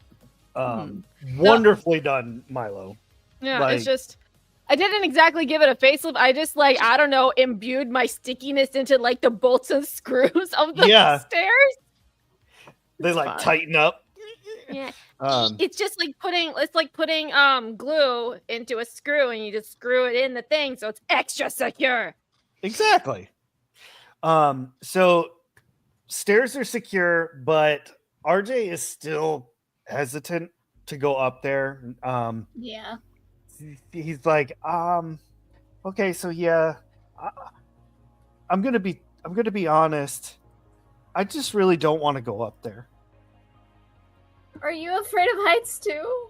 Wonderfully done, Milo. Yeah. like- It's just. I didn't exactly give it a facelift. I just I don't know, imbued my stickiness into like the bolts and screws of the Yeah. stairs. They It's like fine. tighten up. Yeah. Um, It's just like putting glue into a screw and you just screw it in the thing so it's extra secure. Exactly. So stairs are secure, but RJ is still hesitant to go up there. Yeah. He's like, okay, so yeah, I'm gonna be honest. I just really don't want to go up there. Are you afraid of heights too?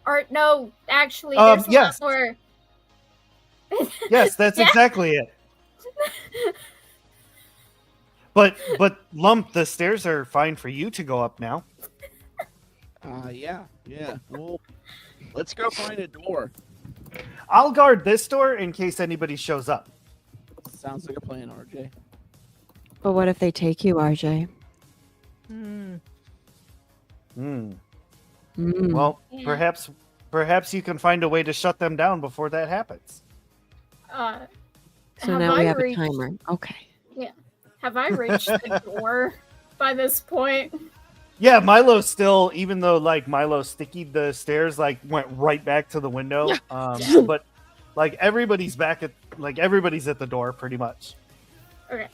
Or no, actually, there's yes. a lot more. Yes, that's Yeah. exactly it. But Lump, the stairs are fine for you to go up now. Yeah. Well, let's go find a door. I'll guard this door in case anybody shows up. Sounds like a plan, RJ. But what if they take you, RJ? Hmm. Mm. Well, Yeah. perhaps you can find a way to shut them down before that happens. So now we I have reached, a timer. Okay. Have I reached the door by this point? Yeah, Milo still, even though like Milo stickied the stairs, like went right back to the window. But like everybody's at the door pretty much. Okay.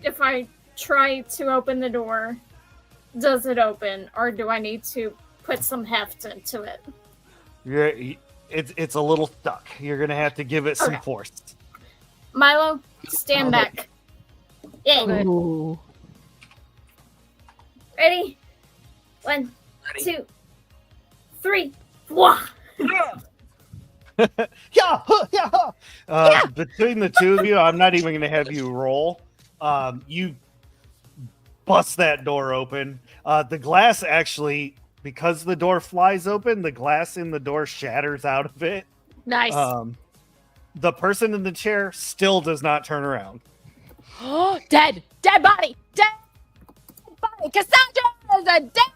If I try to open the door, does it open, or do I need to put some heft into it? It's a little stuck. You're gonna have to give it some Okay. force. Milo, stand back. Yeah. Okay. Ooh. Ready? 1, Ready. 2, 3. Wah! Yeah, between the two of you, I'm not even going to have you roll. You bust that door open. The glass actually, because the door flies open, the glass in the door shatters out of it. Nice. The person in the chair still does not turn around. Dead body. Cassandra is a dead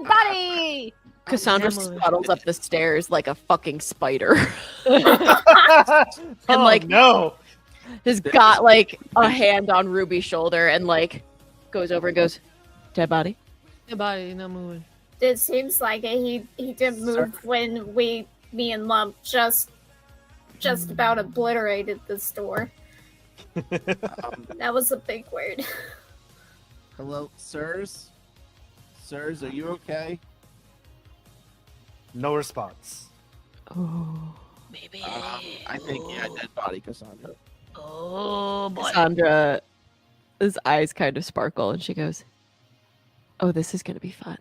body. Cassandra scuttles up the stairs like a fucking spider. And like- no. Has got like a hand on Ruby's shoulder and like goes over and goes, dead body. Dead body, no moving. It seems like it. He didn't move when me and Lump just about obliterated the store. That was a big word. Hello, sirs? Sirs, are you okay? No response. Oh, Maybe. I think, yeah, dead body, Cassandra. Oh boy. Cassandra's eyes kind of sparkle and she goes, oh, this is gonna be fun.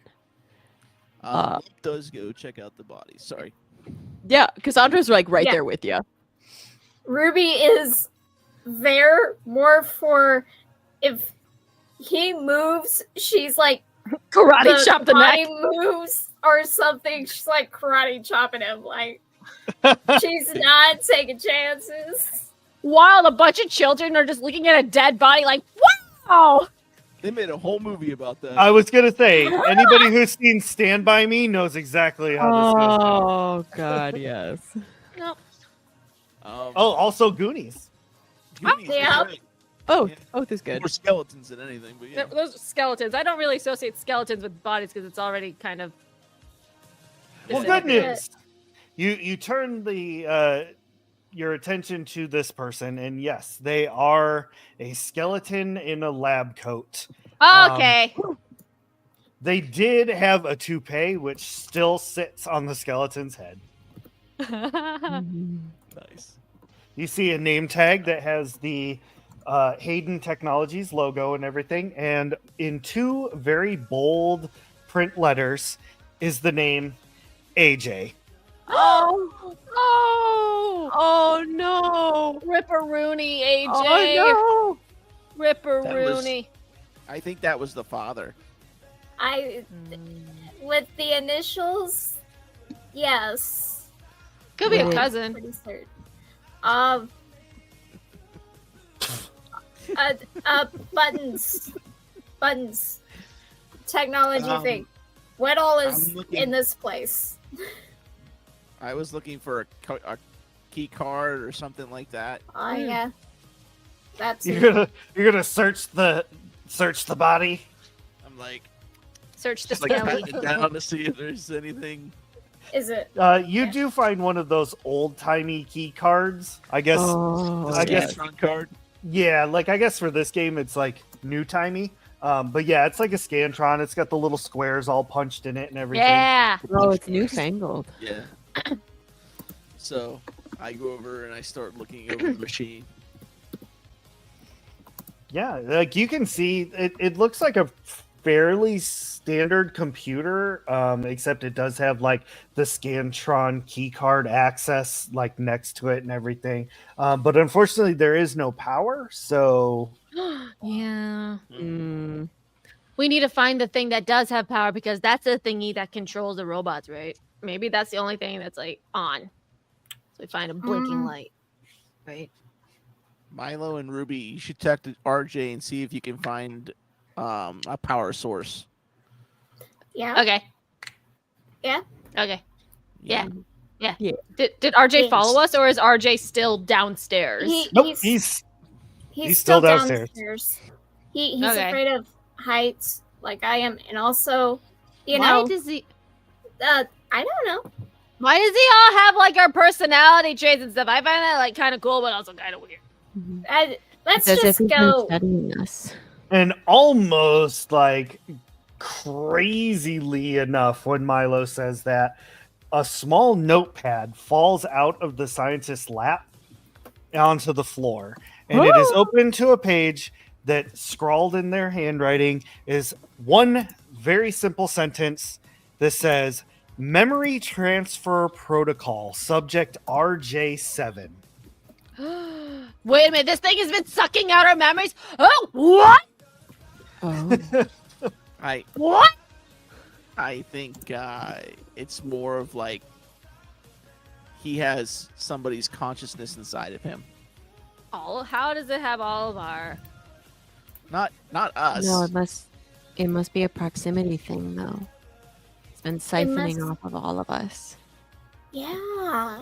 Lump does go check out the body. Sorry. Yeah, Cassandra's like right Yeah. there with you. Ruby is there more for if he moves, she's like Karate chop the body neck. moves or something. She's like karate chopping him. Like she's not taking chances. While a bunch of children are just looking at a dead body like, wow! They made a whole movie about that. I was gonna say, anybody who's seen Stand By Me knows exactly how this goes. Oh god, yes. Nope. Oh, also Goonies. Goonies, yeah. that's right. Oh, Yeah. both is good. More skeletons than anything, but yeah. Those are skeletons. I don't really associate skeletons with bodies because it's already kind of. Well, Yeah. good news. You turn the your attention to this person, and yes, they are a skeleton in a lab coat. Okay. They did have a toupee, which still sits on the skeleton's head. Nice. You see a name tag that has the Hayden Technologies logo and everything, and in two very bold print letters is the name AJ. Oh! Oh! Oh no! Ripperoonie, AJ. Oh Ripperoonie. I think that was the father. With the initials, yes. Could be a Right. cousin. Pretty certain. Buttons. Technology thing. What all is I'm looking- in this place? I was looking for a key card or something like that. Oh yeah. That's it. You're gonna search the body. I'm like, Search the just like skelly. patting it down to see if there's anything. Is it? You do find one of those old timey key cards. I guess. Oh, I guess- Scantron card. Yeah, like I guess for this game it's like new timey. But yeah, it's like a Scantron. It's got the little squares all punched in it and everything. Yeah. Oh, it's newfangled. Yeah. So I go over and I start looking over the machine. Yeah, like you can see it looks like a fairly standard computer, except it does have like the Scantron keycard access like next to it and everything. But unfortunately there is no power, so Yeah. Mm. We need to find the thing that does have power because that's the thingy that controls the robots, right? Maybe that's the only thing that's like on. So we find a blinking light. Right. Milo and Ruby, you should talk to RJ and see if you can find a power source. Yeah. Okay. Yeah. Okay. Yeah. Yeah. Yeah. Did RJ Yes. follow us or is RJ still downstairs? nope, He's he's still still downstairs. He's Okay. afraid of heights, like I am, and also, Why know, does he I don't know. why does he all have like our personality traits and stuff? I find that like kind of cool, but also kind of weird. Let's It's as if just he's been go. studying us. And almost like crazily enough, when Milo says that, a small notepad falls out of the scientist's lap onto the floor. And it is open to a page that, scrawled in their handwriting, is one very simple sentence that says, Memory Transfer Protocol, subject RJ7. Wait a minute, this thing has been sucking out our memories. Oh, what? Oh. What? I think it's more of like he has somebody's consciousness inside of him. How does it have all of our? Not us. No, it must be a proximity thing though. It's been siphoning must- off of all of us. Yeah.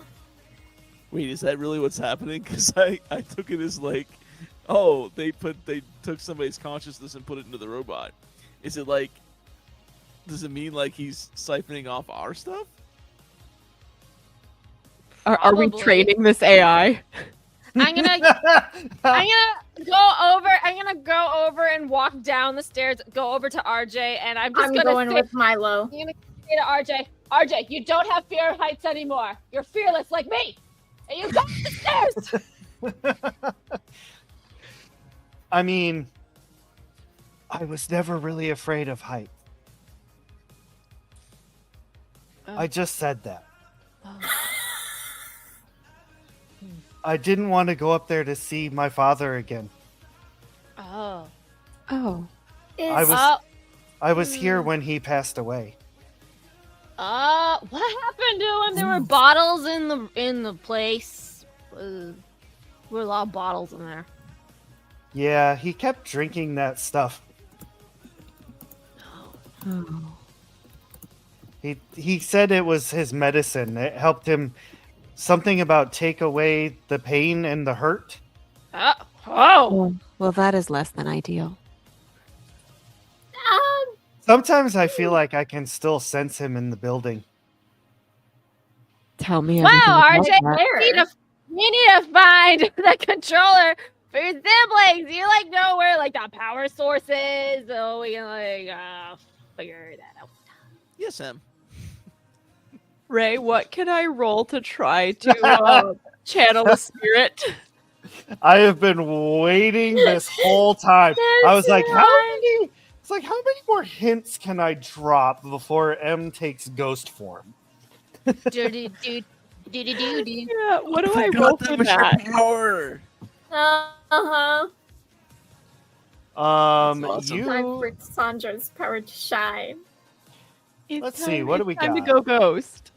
Wait, is that really what's happening? Because I took it as like, oh, they took somebody's consciousness and put it into the robot. Is it like, does it mean like he's siphoning off our stuff? Are we Probably. training this AI? I'm gonna go over and walk down the stairs, go over to RJ, and I'm just I'm gonna going say, with Milo. I'm gonna say to RJ, you don't have fear of heights anymore. You're fearless like me. And you go up the stairs. I mean, I was never really afraid of height. Oh. I just said that. I didn't want to go up there to see my father again. Oh. Oh. I was here when he passed away. What happened to him? There were bottles in the place. There were a lot of bottles in there. Yeah, he kept drinking that stuff. Oh. He said it was his medicine. It helped him something about take away the pain and the hurt. Oh. Well, that is less than ideal. Sometimes I feel like I can still sense him in the building. Tell me Wow, everything about RJ, that. we need to find the controller for your siblings. You like know where like the power source is, so we can like figure that out. Yes, Em. Ray, what can I roll to try to channel a spirit? I have been waiting this whole time. I was like, how many more hints can I drop before M takes ghost form? Yeah, what do I roll for that? Power. Uh-huh. That's You Time for Sandra's power to shine. Let's see, what do we Time to got? go ghost.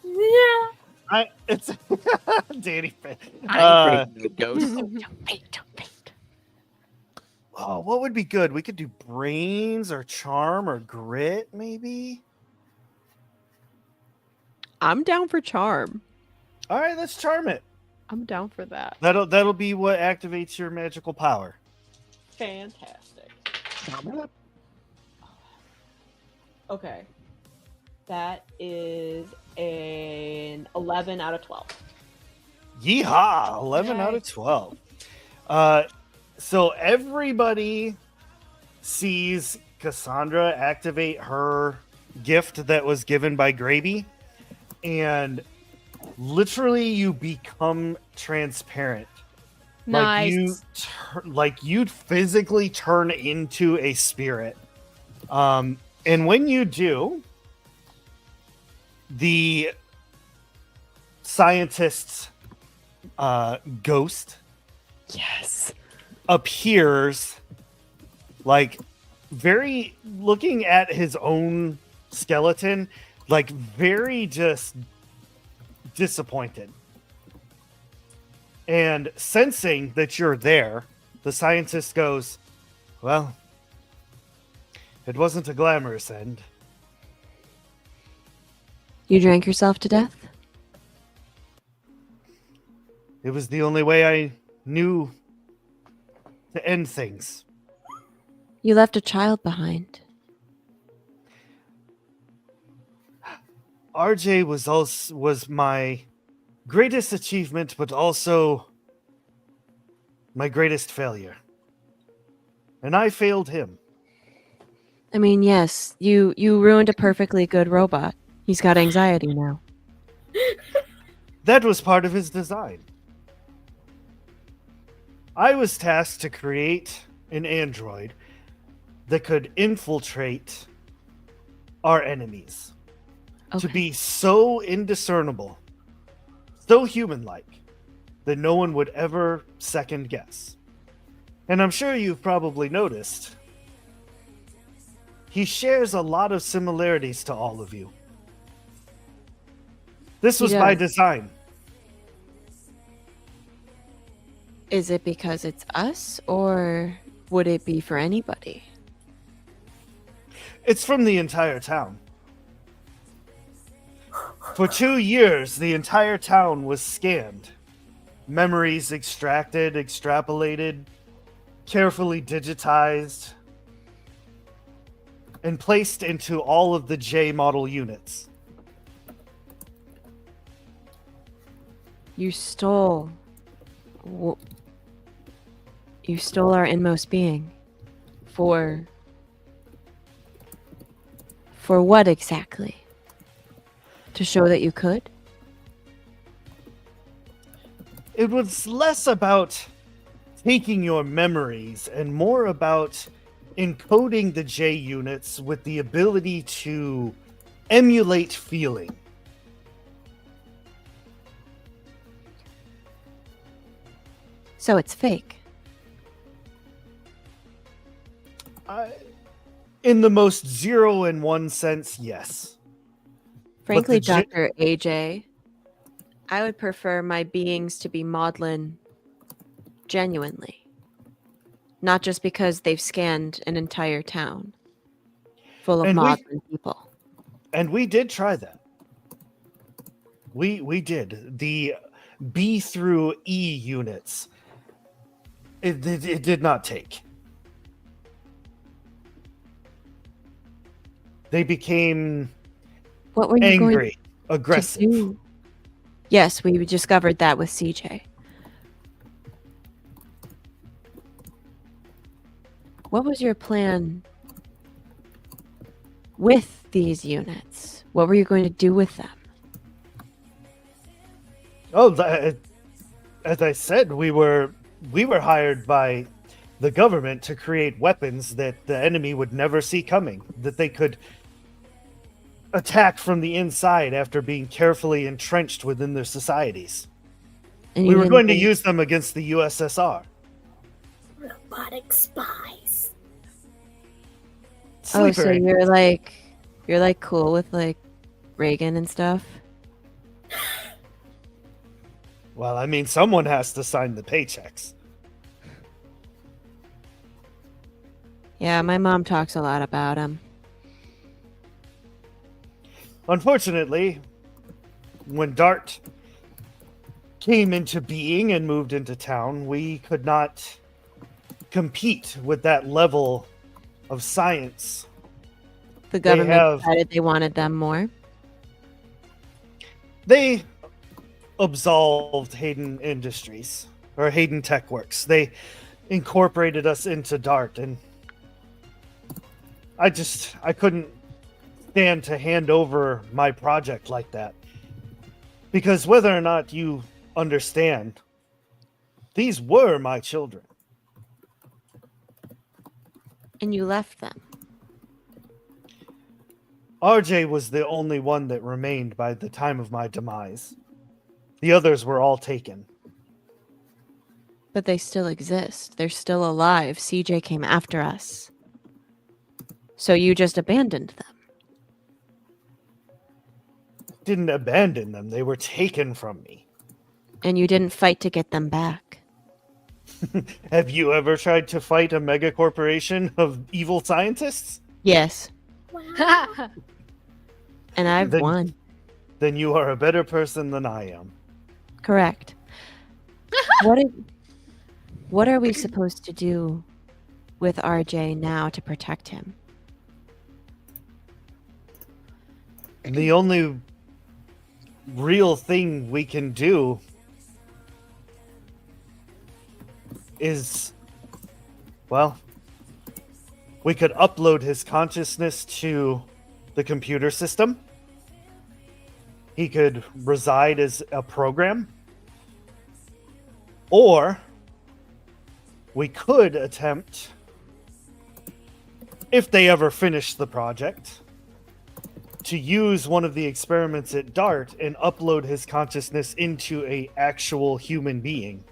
Yeah. It's Danny. I no ghost. Oh, what would be good? We could do brains or charm or grit, maybe. I'm down for charm. All right, let's charm it. I'm down for that. That'll be what activates your magical power. Fantastic. Okay. That is an 11 out of 12. Yeehaw! 11 out of 12. So everybody sees Cassandra activate her gift that was given by Graby, and literally you become transparent. Nice. Like you physically turn into a spirit. And when you do, the scientist's ghost Yes. appears, like very looking at his own skeleton, like very just disappointed. And sensing that you're there, the scientist goes, well, it wasn't a glamorous end. You drank yourself to death? It was the only way I knew to end things. You left a child behind. RJ was my greatest achievement, but also my greatest failure. And I failed him. I mean, yes, you ruined a perfectly good robot. He's got anxiety now. That was part of his design. I was tasked to create an android that could infiltrate our enemies. to Okay. be so indiscernible, so human-like, that no one would ever second guess. And I'm sure you've probably noticed, he shares a lot of similarities to all of you. This He was by does. design. Is it because it's us, or would it be for anybody? It's from the entire town. For 2 years, the entire town was scanned. Memories extracted, extrapolated, carefully digitized, and placed into all of the J model units. You stole. You stole our inmost being. For what exactly? To show that you could? It was less about taking your memories and more about encoding the J units with the ability to emulate feeling. So it's fake. In the most 0 and 1 sense, yes. Frankly, the J- Dr. AJ, I would prefer my beings to be maudlin genuinely. Not just because they've scanned an entire town full of And maudlin people. And we did try that. We did. The B through E units. It did not take. They became What were you going angry, to aggressive. do? Yes, we discovered that with CJ. What was your plan with these units? What were you going to do with them? Oh, as I said, we were hired by the government to create weapons that the enemy would never see coming, that they could attack from the inside after being carefully entrenched within their societies. And We you were didn't going to think- use them against the USSR. Robotic spies. Oh, Sleeper so agents. you're like cool with like Reagan and stuff? Well, I mean, someone has to sign the paychecks. Yeah, my mom talks a lot about him. Unfortunately, when DART came into being and moved into town, we could not compete with that level of science. The government have- decided they wanted them more. They absolved Hayden Industries, or Hayden Tech Works. They incorporated us into DART, and I couldn't stand to hand over my project like that. Because whether or not you understand, these were my children. And you left them. RJ was the only one that remained by the time of my demise. The others were all taken. But they still exist. They're still alive. CJ came after us. So you just abandoned them. Didn't abandon them, they were taken from me. And you didn't fight to get them back. Have you ever tried to fight a mega corporation of evil scientists? Yes. Wow. And I've Then- won. Then you are a better person than I am. Correct. What are we supposed to do with RJ now to protect him? The only real thing we can do is, well, we could upload his consciousness to the computer system. He could reside as a program. Or we could attempt, if they ever finish the project, to use one of the experiments at DART and upload his consciousness into a actual human being.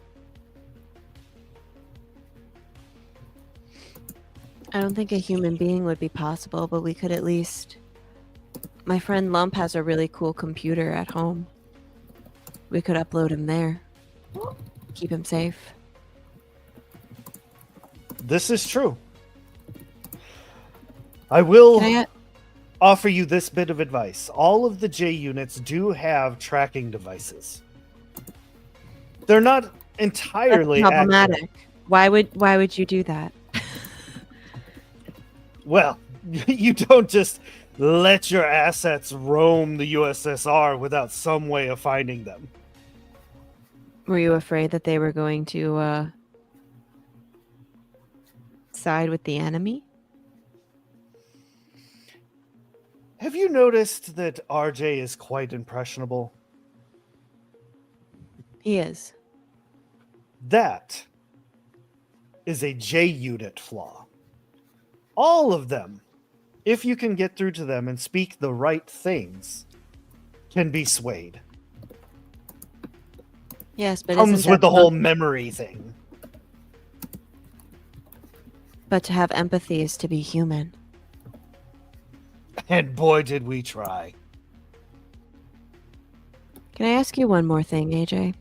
I don't think a human being would be possible, but we could at least... My friend Lump has a really cool computer at home. We could upload him there. Keep him safe. This is true. I will Can I... offer you this bit of advice. All of the J units do have tracking devices. They're not entirely That's problematic. accurate. Why would you do that? Well, you don't just let your assets roam the USSR without some way of finding them. Were you afraid that they were going to side with the enemy? Have you noticed that RJ is quite impressionable? He is. That is a J unit flaw. All of them, if you can get through to them and speak the right things, can be swayed. Yes, but Comes isn't with that the whole some- memory thing. But to have empathy is to be human. And boy, did we try. Can I ask you one more thing, AJ?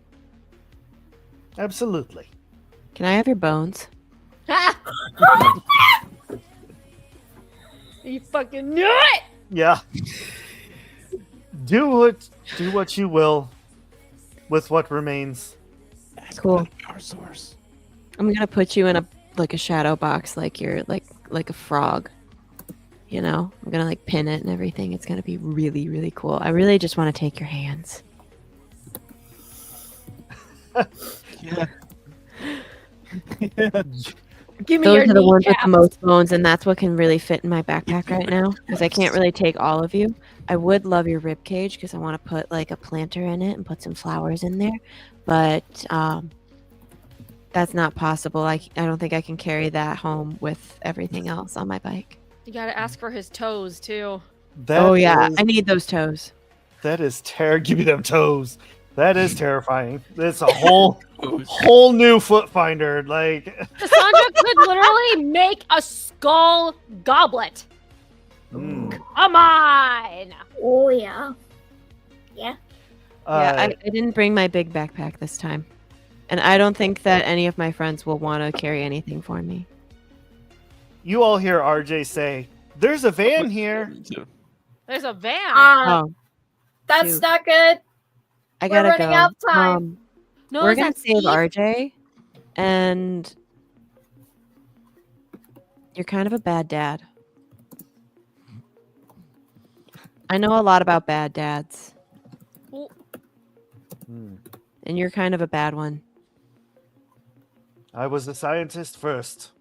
Absolutely. Can I have your bones? You fucking knew it! Yeah. Do what you will with what remains. Cool. Power source. I'm gonna put you in a shadow box, like you're like a frog. You know, I'm gonna pin it and everything. It's gonna be really, really cool. I really just want to take your hands. Yeah. Give me Those your are the ones with kneecap. the most bones, and that's what can really fit in my backpack right now. Because I can't really take all of you. I would love your rib cage because I want to put a planter in it and put some flowers in there, but that's not possible. I don't think I can carry that home with everything else on my bike. You gotta ask for his toes too. Oh yeah, is- I need those toes. That is give me them toes. That is terrifying. It's a whole new foot finder. Cassandra could literally make a skull goblet. Mm. Come on! Oh yeah. Yeah, I didn't bring my big backpack this time. And I don't think that any of my friends will want to carry anything for me. You all hear RJ say, "There's a van here." There's a van. Oh, That's shoot. not good. I we're gotta running go. out of time. no, We're is gonna that save Steve? RJ, and you're kind of a bad dad. I know a lot about bad dads, Hmm. and you're kind of a bad one. I was a scientist first.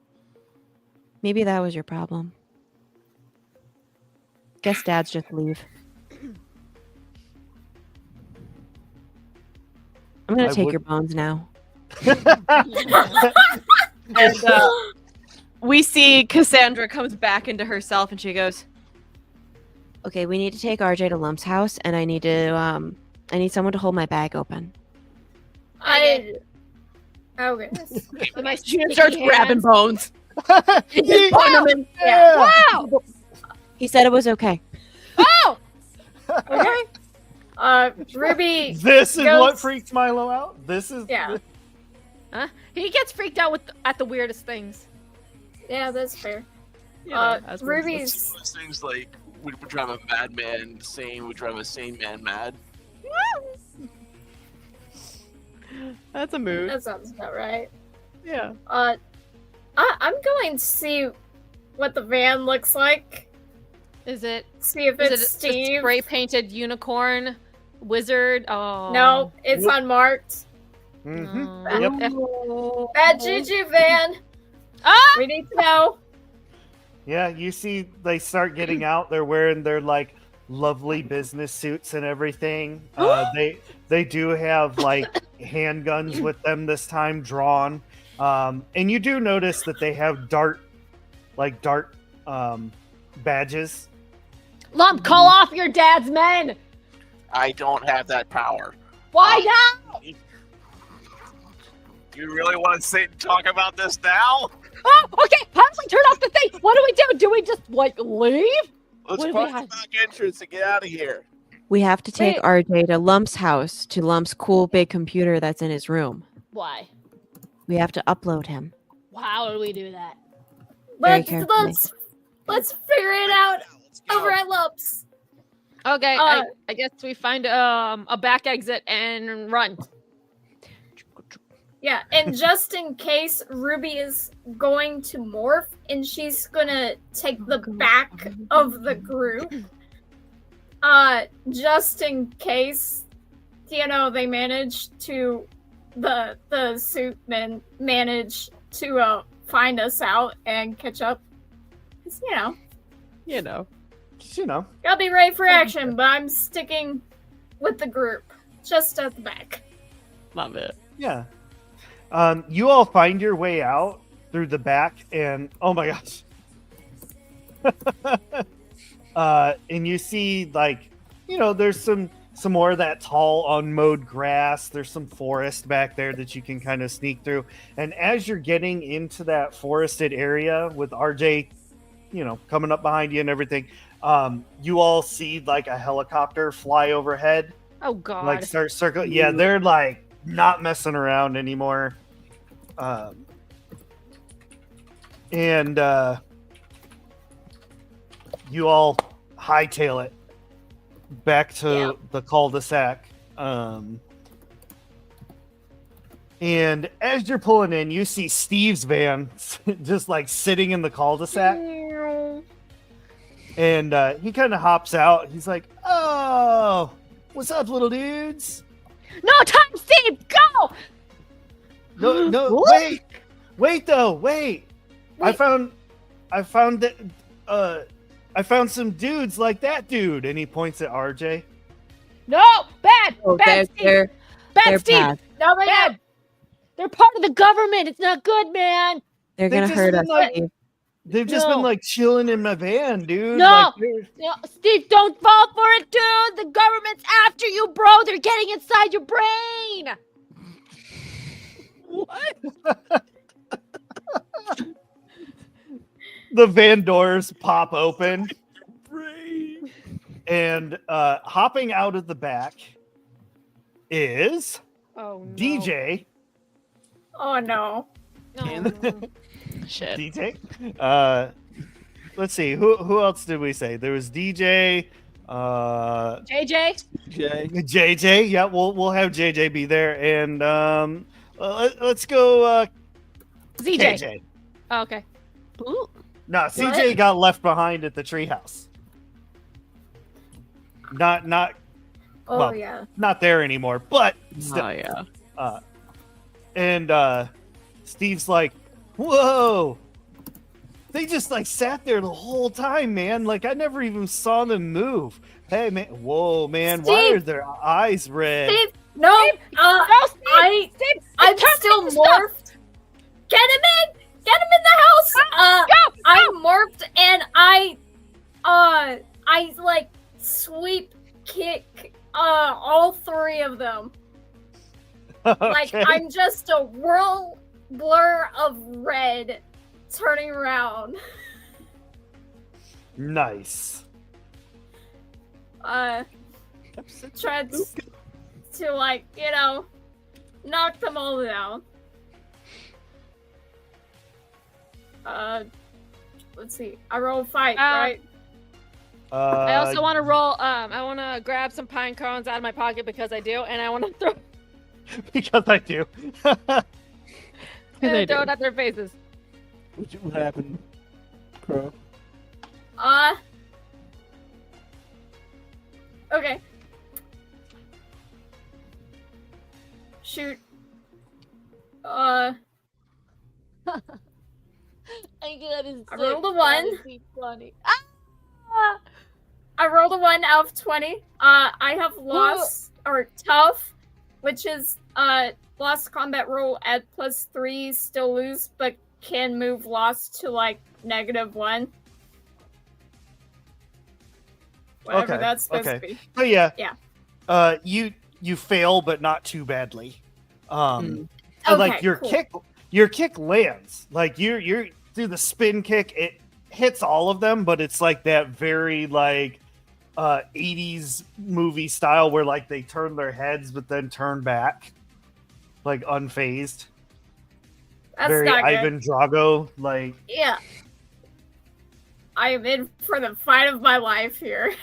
Maybe that was your problem. Guess dads just leave. I'm gonna I take would- your bones now. And we see Cassandra comes back into herself, and she goes, "Okay, we need to take RJ to Lump's house, and I need someone to hold my bag open." Okay. With my She sticky starts hands. grabbing bones. Yeah. Wow! He said it was okay. Oh! Okay. Ruby. This is what Goes- freaked Milo out. This is Yeah. Huh? He gets freaked out at the weirdest things. Yeah, that's fair. You know, as we- Ruby's. Those things like would drive a madman sane, would drive a sane man mad. That's a mood. That sounds about right. Yeah. I'm going to see what the van looks like. Is it? See if Is it's it a Steve. spray painted unicorn wizard? Oh No, it's Nope. unmarked. Mhm. Oh. Yep. Bad juju van. Ah! We need to know. Yeah, you see they start getting out. They're wearing their lovely business suits and everything. They do have handguns with them this time drawn. And you do notice that they have dart badges. Lump, call off your dad's men. I don't have that power. Why not? Do you really want to sit and talk about this now? Oh, okay. How do we turn off the thing? What do we do? Do we just like leave? Let's What do we find the have? back entrance and get out of here. We have to take Wait. RJ to Lump's house, to Lump's cool big computer that's in his room. Why? We have to upload him. How do we do that? Very Let's carefully. let's figure it out Let's go. over at Lumps. Okay, Uh, I guess we find a back exit and run. Yeah, and just in case Ruby is going to morph and she's gonna take the back of the group, just in case, they manage to the suit men manage to find us out and catch up. 'Cause, Just, gotta be ready for action, but I'm sticking with the group just at the back. Love it. yeah. You all find your way out through the back, and oh my gosh. And you see, there's some more of that tall, unmowed grass. There's some forest back there that you can kind of sneak through. And as you're getting into that forested area with RJ, coming up behind you and everything, you all see like a helicopter fly overhead, Oh God. like start circling. Yeah, they're like not messing around anymore. And you all hightail it back to the cul-de-sac. And as you're pulling in, you see Steve's van just like sitting in the cul-de-sac. And he kind of hops out. He's like, "Oh, what's up, little dudes?" No time, Steve. Go. No, What? wait though, wait. I found that I found some dudes like that dude, and he points at RJ. No. Bad. Oh, Bad. Steve. they're Bad, Steve. bad. No, Bad. They're part of the government. It's not good, man. They're They've gonna just hurt been us. like- Steve. They've just been No. like chilling in my van, dude. No. Like, they're- No, Steve, don't fall for it, dude. The government's after you, bro. They're getting inside your brain. the van doors pop open, and hopping out of the back is Oh no. DJ. Oh no. No. Shit. DJ. Let's see. Who else did we say? There was DJ. JJ. Jay. JJ. Yeah, we'll have JJ be there, and let's go. ZJ. KJ. Oh, okay. Ooh. No, CJ got left behind at the treehouse. Not Oh Well, yeah. not there anymore, but still. Oh yeah. And Steve's like, "Whoa! They just like sat there the whole time, man. Like I never even saw them move. Hey, man! Whoa, man! Why Steve! are their eyes red?" Steve, no. No, Steve. Steve, I'm turn still into stuff. morphed. Get him in! Get him in the house! Go. I'm morphed and I like sweep kick all three of them. Like Okay. I'm just a whirl blur of red turning around. Nice. Tried to like, knock them all down. Let's see. I roll fight, right? I also want to roll. I want to grab some pine cones out of my pocket because I do, and I want to throw because I do. and throw it at their faces. What happened, Crow? Okay. Shoot. I gotta I rolled a 1. Funny. I rolled a 1 out of 20. I have lost or tough, which is lost combat roll at +3, still lose, but can move lost to like -1. Whatever Okay, that's supposed okay. to be. But yeah. Yeah. You fail, but not too badly. Mm. And, like Okay, your kick lands. Like you're through the spin kick, it hits all of them, but it's like that very like 80s movie style where like they turn their heads but then turn back. Like unfazed. That's Very not good. Ivan Drago, like Yeah. I am in for the fight of my life here.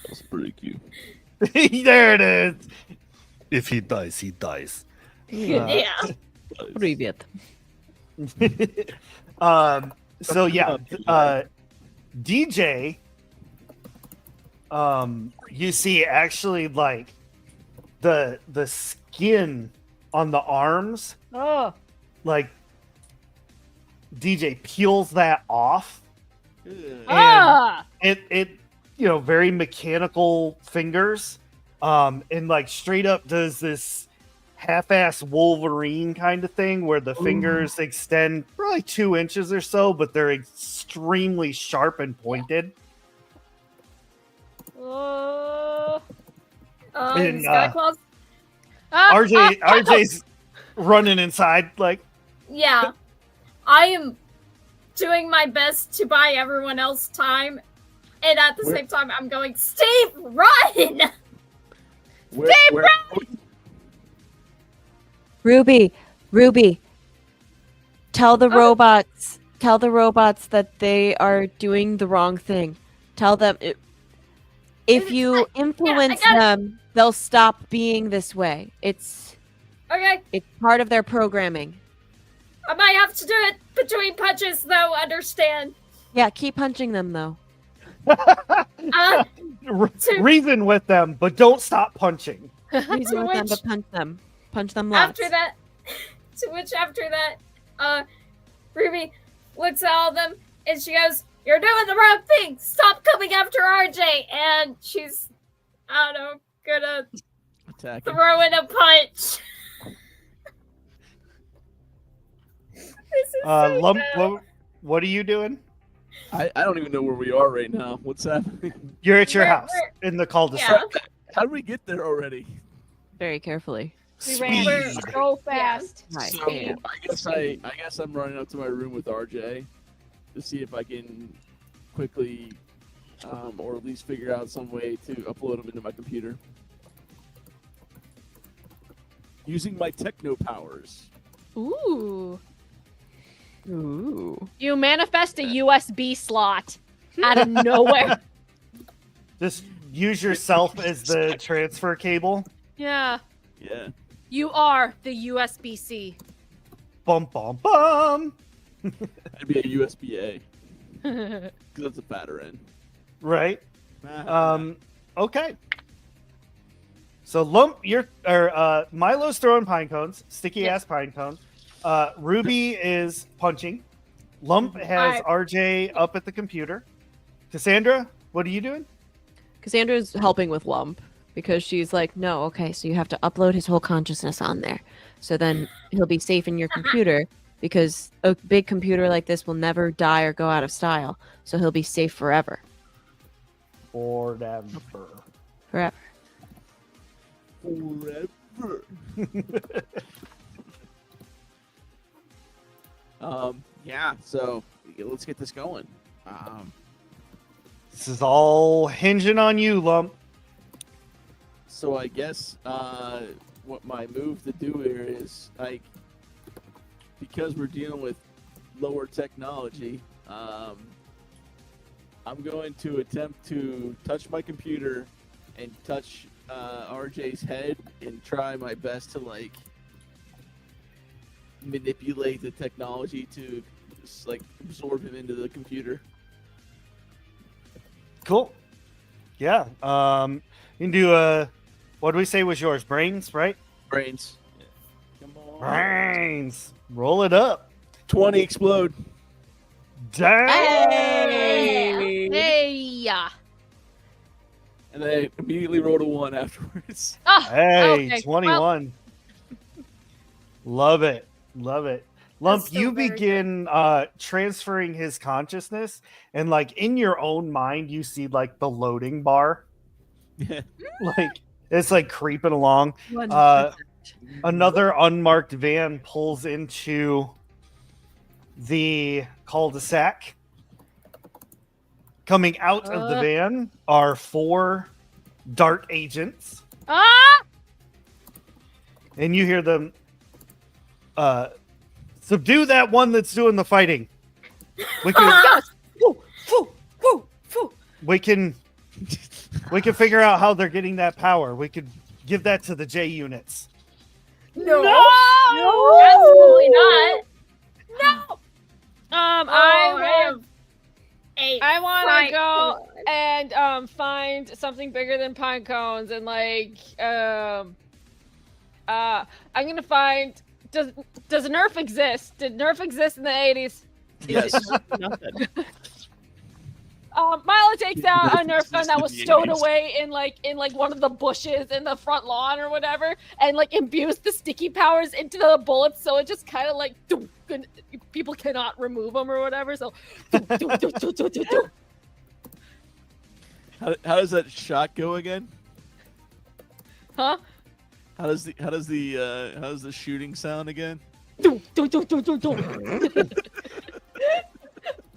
That's pretty cute. there it is. If he dies, he dies. Yeah. Привет. So yeah, DJ, you see actually like the skin on the arms, Oh, like DJ peels that off. ah, It very mechanical fingers, and like straight up does this half-ass Wolverine kind of thing where the fingers extend probably 2 inches or so, but they're extremely sharp and pointed. oh. And, Sky Claws? RJ's running inside like Yeah. I am doing my best to buy everyone else time. And at the same time, I'm going, Steve, run! Where, Ruby, tell the robots that they are doing the wrong thing. Tell them if you influence got it. them, they'll stop being this way. It's Okay, part of their programming. I might have to do it between punches, though, understand. Yeah, keep punching them though. reason with them, but don't stop punching. Reason with them, which- but punch them lots. After that, Ruby looks at all of them and she goes, "You're doing the wrong thing. Stop coming after RJ." And she's, I don't know, gonna attack? throw in a punch. This is so Lump, bad. what are you doing? I don't even know where we are right now. What's happening? You're at your We're- house in the cul-de-sac. Yeah. How did we get there already? Very carefully. We ran Speed. so fast. Right. So yeah. I guess I'm running up to my room with RJ to see if I can quickly, or at least figure out some way to upload them into my computer using my techno powers. Ooh. Ooh. You manifest a USB slot out of nowhere. Just use yourself as the transfer cable. Yeah. Yeah. You are the USB-C. Bum bum bum. I'd be a USB-A because that's a fatter end. Right. Okay. So Lump, Milo's throwing pine cones, sticky ass pine cones. Ruby is punching. Lump has RJ up at the computer. Cassandra, what are you doing? Cassandra's helping with Lump because she's like, no, okay, so you have to upload his whole consciousness on there. So then he'll be safe in your computer because a big computer like this will never die or go out of style. So he'll be safe forever. Forever. Forever. Forever. Yeah, so let's get this going. This is all hinging on you, Lump. So I guess what my move to do here is, like, because we're dealing with lower technology, I'm going to attempt to touch my computer and touch RJ's head and try my best to, like, manipulate the technology to just, like, absorb him into the computer. Cool. Yeah. You can do what do we say was yours? Brains, right? Brains. Come on. Brains. Roll it up. 20 explode. Dang. Hey, yeah. And then I immediately rolled a 1 afterwards. Oh, Hey, okay. 21. Love it. Love it. Lump, That's still you very begin transferring his consciousness, and like in your own mind, you see like the loading bar Yeah. Like it's like creeping along. 1%. Another unmarked van pulls into the cul-de-sac. Coming out of the van are 4 dart agents, Ah! and you hear them subdue that one that's doing the fighting. We can we can figure out how they're getting that power. We could give that to the J units. No, No! absolutely not. I want Right. to go and find something bigger than pine cones and I'm gonna find does Nerf exist? Did Nerf exist in the 80s? Yes. Nothing. Milo takes out a Nerf Nerf gun that was existed in the stowed 80s. away in one of the bushes in the front lawn or whatever, and imbues the sticky powers into the bullets, so it just kind of people cannot remove them or whatever. So, How does that shot go again? huh? How does the shooting sound again?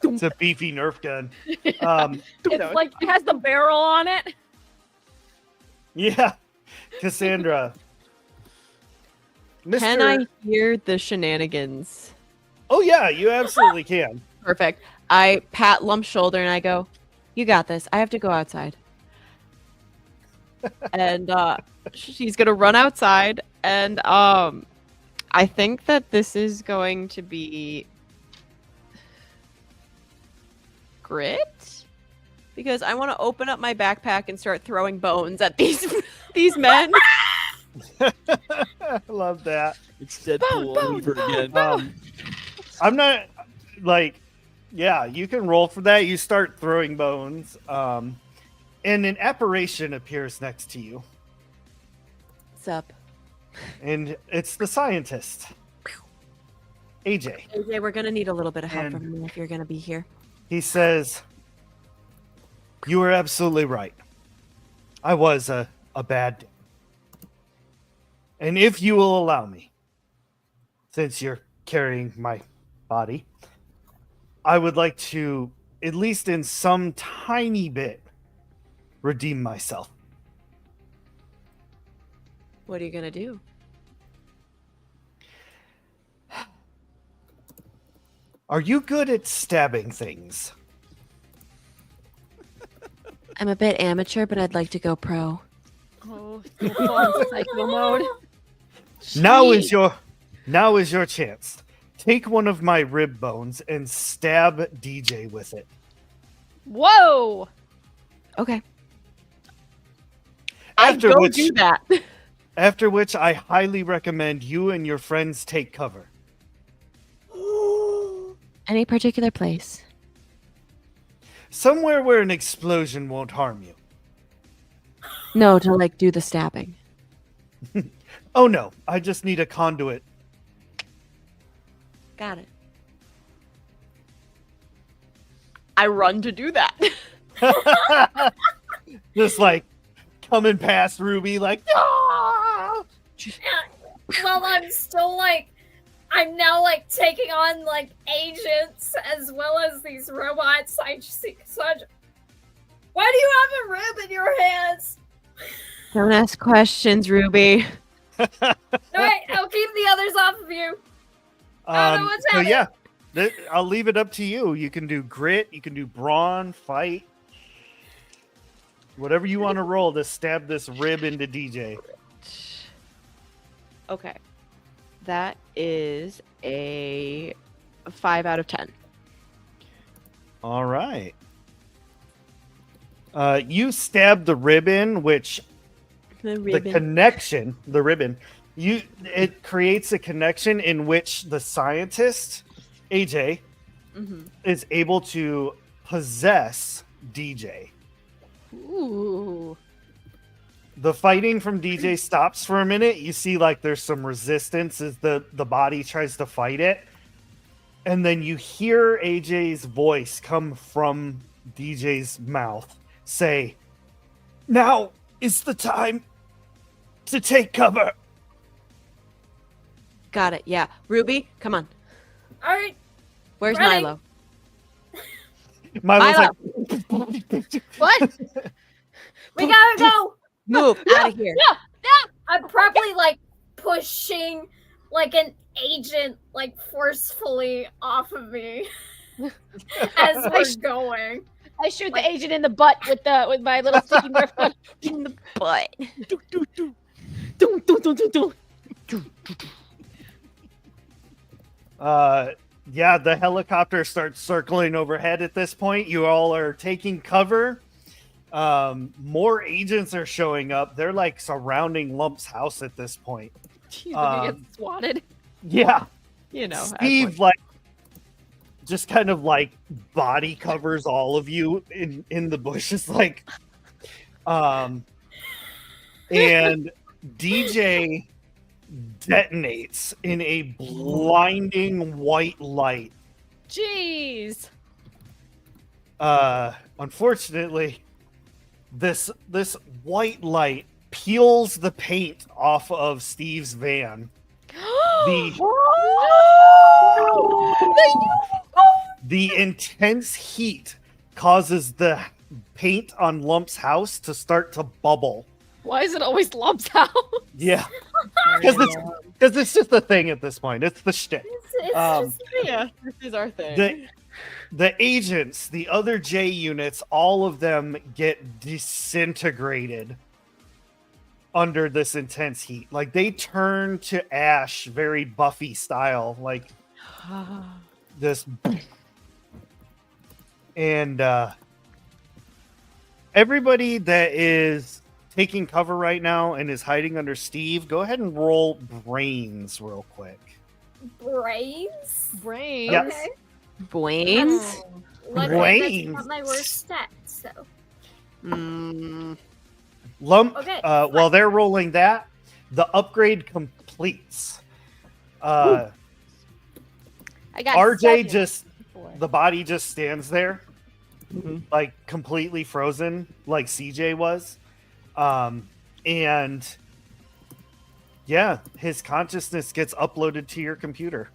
It's a beefy Nerf gun. It's it has the barrel on it. Yeah, Cassandra. Can I hear the shenanigans? Oh yeah, you absolutely can. Perfect. I pat Lump's shoulder and I go, "You got this. I have to go outside." And she's gonna run outside, and I think that this is going to be grit, because I want to open up my backpack and start throwing bones at these men. I love that. It's Deadpool all over again. I'm not yeah, you can roll for that. You start throwing bones, and an apparition appears next to you, What's up? and it's the scientist, AJ. AJ, we're gonna need a little bit of help And- from you if you're gonna be here. He says, "You are absolutely right. I was a bad. And if you will allow me, since you're carrying my body, I would like to, at least in some tiny bit, redeem myself." What are you gonna do? Are you good at stabbing things? I'm a bit amateur, but I'd like to go pro. Oh, full on psycho mode. Now is your chance. Take one of my rib bones and stab DJ with it. Whoa! Okay. After I'd go which, do that. after which, I highly recommend you and your friends take cover. Any particular place? Somewhere where an explosion won't harm you. No, to do the stabbing. Oh no, I just need a conduit. Got it. I run to do that. Just coming past Ruby "Ah!" Well, I'm now taking on agents as well as these robots. I just think such. Why do you have a rib in your hands? Don't ask questions, Ruby. All right, I'll keep the others off of you. I don't know what's So happening. yeah, I'll leave it up to you. You can do grit, you can do brawn, fight, whatever you want to roll to stab this rib into DJ. Okay. That is a 5 out of 10. All right. You stab the ribbon, which The the ribbon. connection, the ribbon, it creates a connection in which the scientist, AJ, Mhm. is able to possess DJ. Ooh. The fighting from DJ stops for a minute. You see there's some resistance as the body tries to fight it. And then you hear AJ's voice come from DJ's mouth say, "Now, is the time to take cover. Got it. Yeah. Ruby, come on. All right. Where's Ready. Milo? Milo's Milo. like, What? We gotta go. Move out of here. I'm probably like pushing like an agent like forcefully off of me as we're going. I shoot the agent in the butt with my little sticky Nerf gun. In the butt. Do, do, do. Dun, dun, dun, dun, dun. yeah, the helicopter starts circling overhead at this point. You all are taking cover. More agents are showing up. They're like surrounding Lump's house at this point. He's gonna get swatted. Yeah. You know. Steve like just kind of like body covers all of you in the bushes like and DJ detonates in a blinding white light. Jeez. Unfortunately, this white light peels the paint off of Steve's van. The intense heat causes the paint on Lump's house to start to bubble. Why is it always Lump's house? Yeah, because it's just a thing at this point. It's the shtick. It's just Yeah, this is our thing. The agents, the other J units, all of them get disintegrated under this intense heat. Like they turn to ash, very Buffy style, like this. And everybody that is taking cover right now and is hiding under Steve, go ahead and roll brains real quick. brains. Brains. Yep. Okay. Brains. Luckily, Brains. that's not my worst stat. So Lump, Okay, while they're rolling that, the upgrade completes. I got RJ 7. the body just stands there, Mhm. like completely frozen, like CJ was. And yeah, his consciousness gets uploaded to your computer.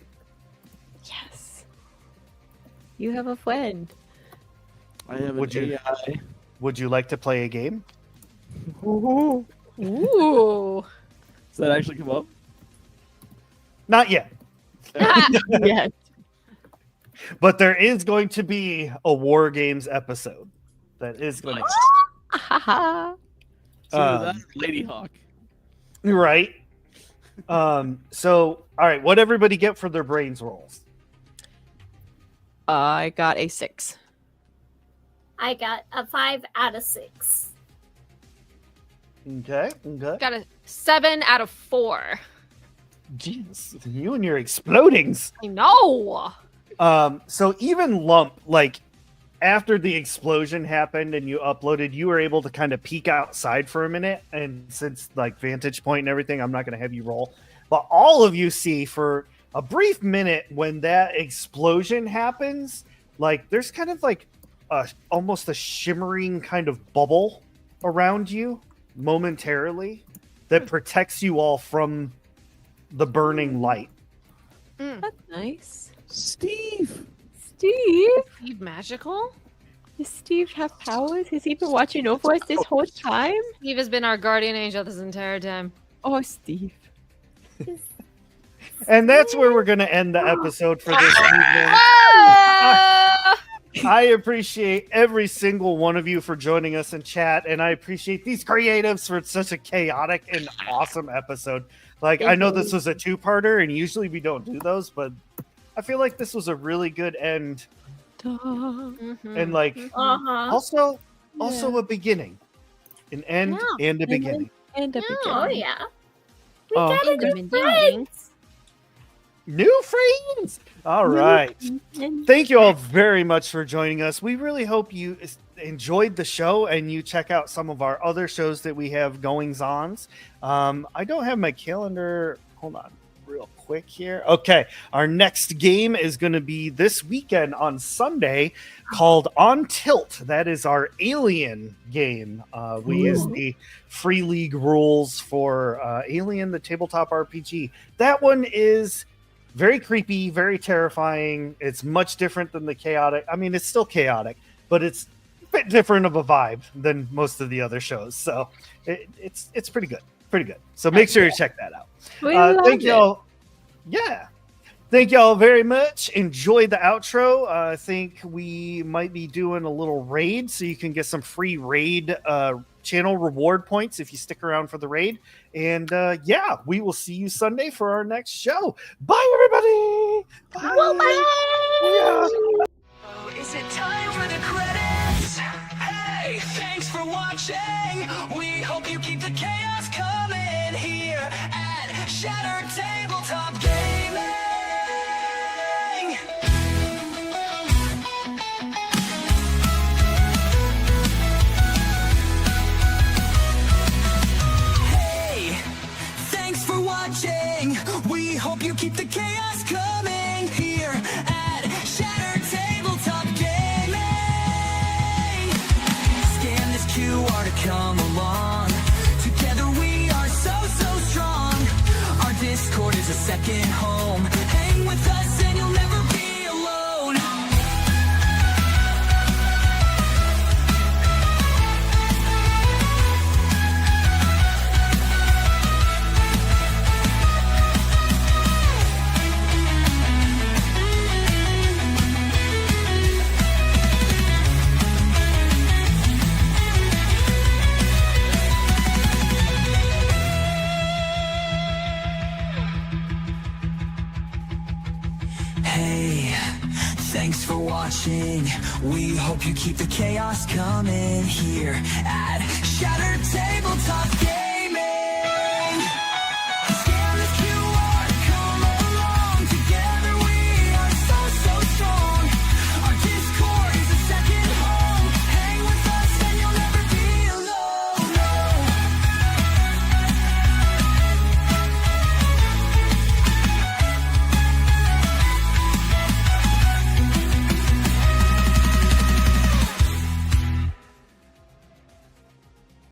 Yes. You have a friend. I have Would an you- AI. Would you like to play a game? Ooh. Does that actually come up? Not yet, Yes. but there is going to be a War Games episode that is going to Haha. So that Lady Hawk. right. So all right, what everybody get for their brains rolls? I got a 6. I got a 5 out of 6. Okay. Got a 7 out of 4. Jeez, you and your explodings. I know. So even Lump, like after the explosion happened and you uploaded, you were able to kind of peek outside for a minute. And since like vantage point and everything, I'm not going to have you roll. But all of you see for a brief minute when that explosion happens, like there's kind of like almost a shimmering kind of bubble around you momentarily that protects you all from the burning light. That's nice. Steve. Steve? Steve magical? Does Steve have powers? Has he been watching over us this whole time? Steve has been our guardian angel this entire time. Oh, Steve. And that's where we're going to end the episode for this evening. I appreciate every single one of you for joining us in chat, and I appreciate these creatives for such a chaotic and awesome episode. Like, I know this was a two-parter, and usually we don't do those, but I feel like this was a really good end, Mhm. and like Uh-huh. also a beginning, an end Yeah. and a beginning. And a Oh beginning. yeah. We Oh. got a Ding, new ding, friend. New friends. All right. Thank you all very much for joining us. We really hope you enjoyed the show and you check out some of our other shows that we have goings-ons. I don't have my calendar. Hold on real quick here. Okay, our next game is going to be this weekend on Sunday, called On Tilt. That is our Alien game. We use the Free League rules for Alien, the tabletop RPG. That one is very creepy, very terrifying. It's much different than the chaotic. I mean, it's still chaotic, but it's a bit different of a vibe than most of the other shows. So it's pretty good. Pretty good. So make sure you check that out. Thank y'all. Yeah. Thank y'all very much. Enjoy the outro. I think we might be doing a little raid, so you can get some free raid channel reward points if you stick around for the raid. And yeah, we will see you Sunday for our next show. Bye, everybody. Bye. Well, bye. Yeah. Oh, is it time for the credits? Hey, thanks for watching. We hope you keep the chaos coming here at Shattered Tabletop Gaming. Hey, thanks for watching. We hope you keep the chaos coming here at Shattered Tabletop Gaming. Scan this QR to come along. Together we are so strong. Our Discord is a second home. Hang with us and you'll never be alone. Hey, thanks for watching. We hope you keep the chaos coming here at Shattered Tabletop Gaming.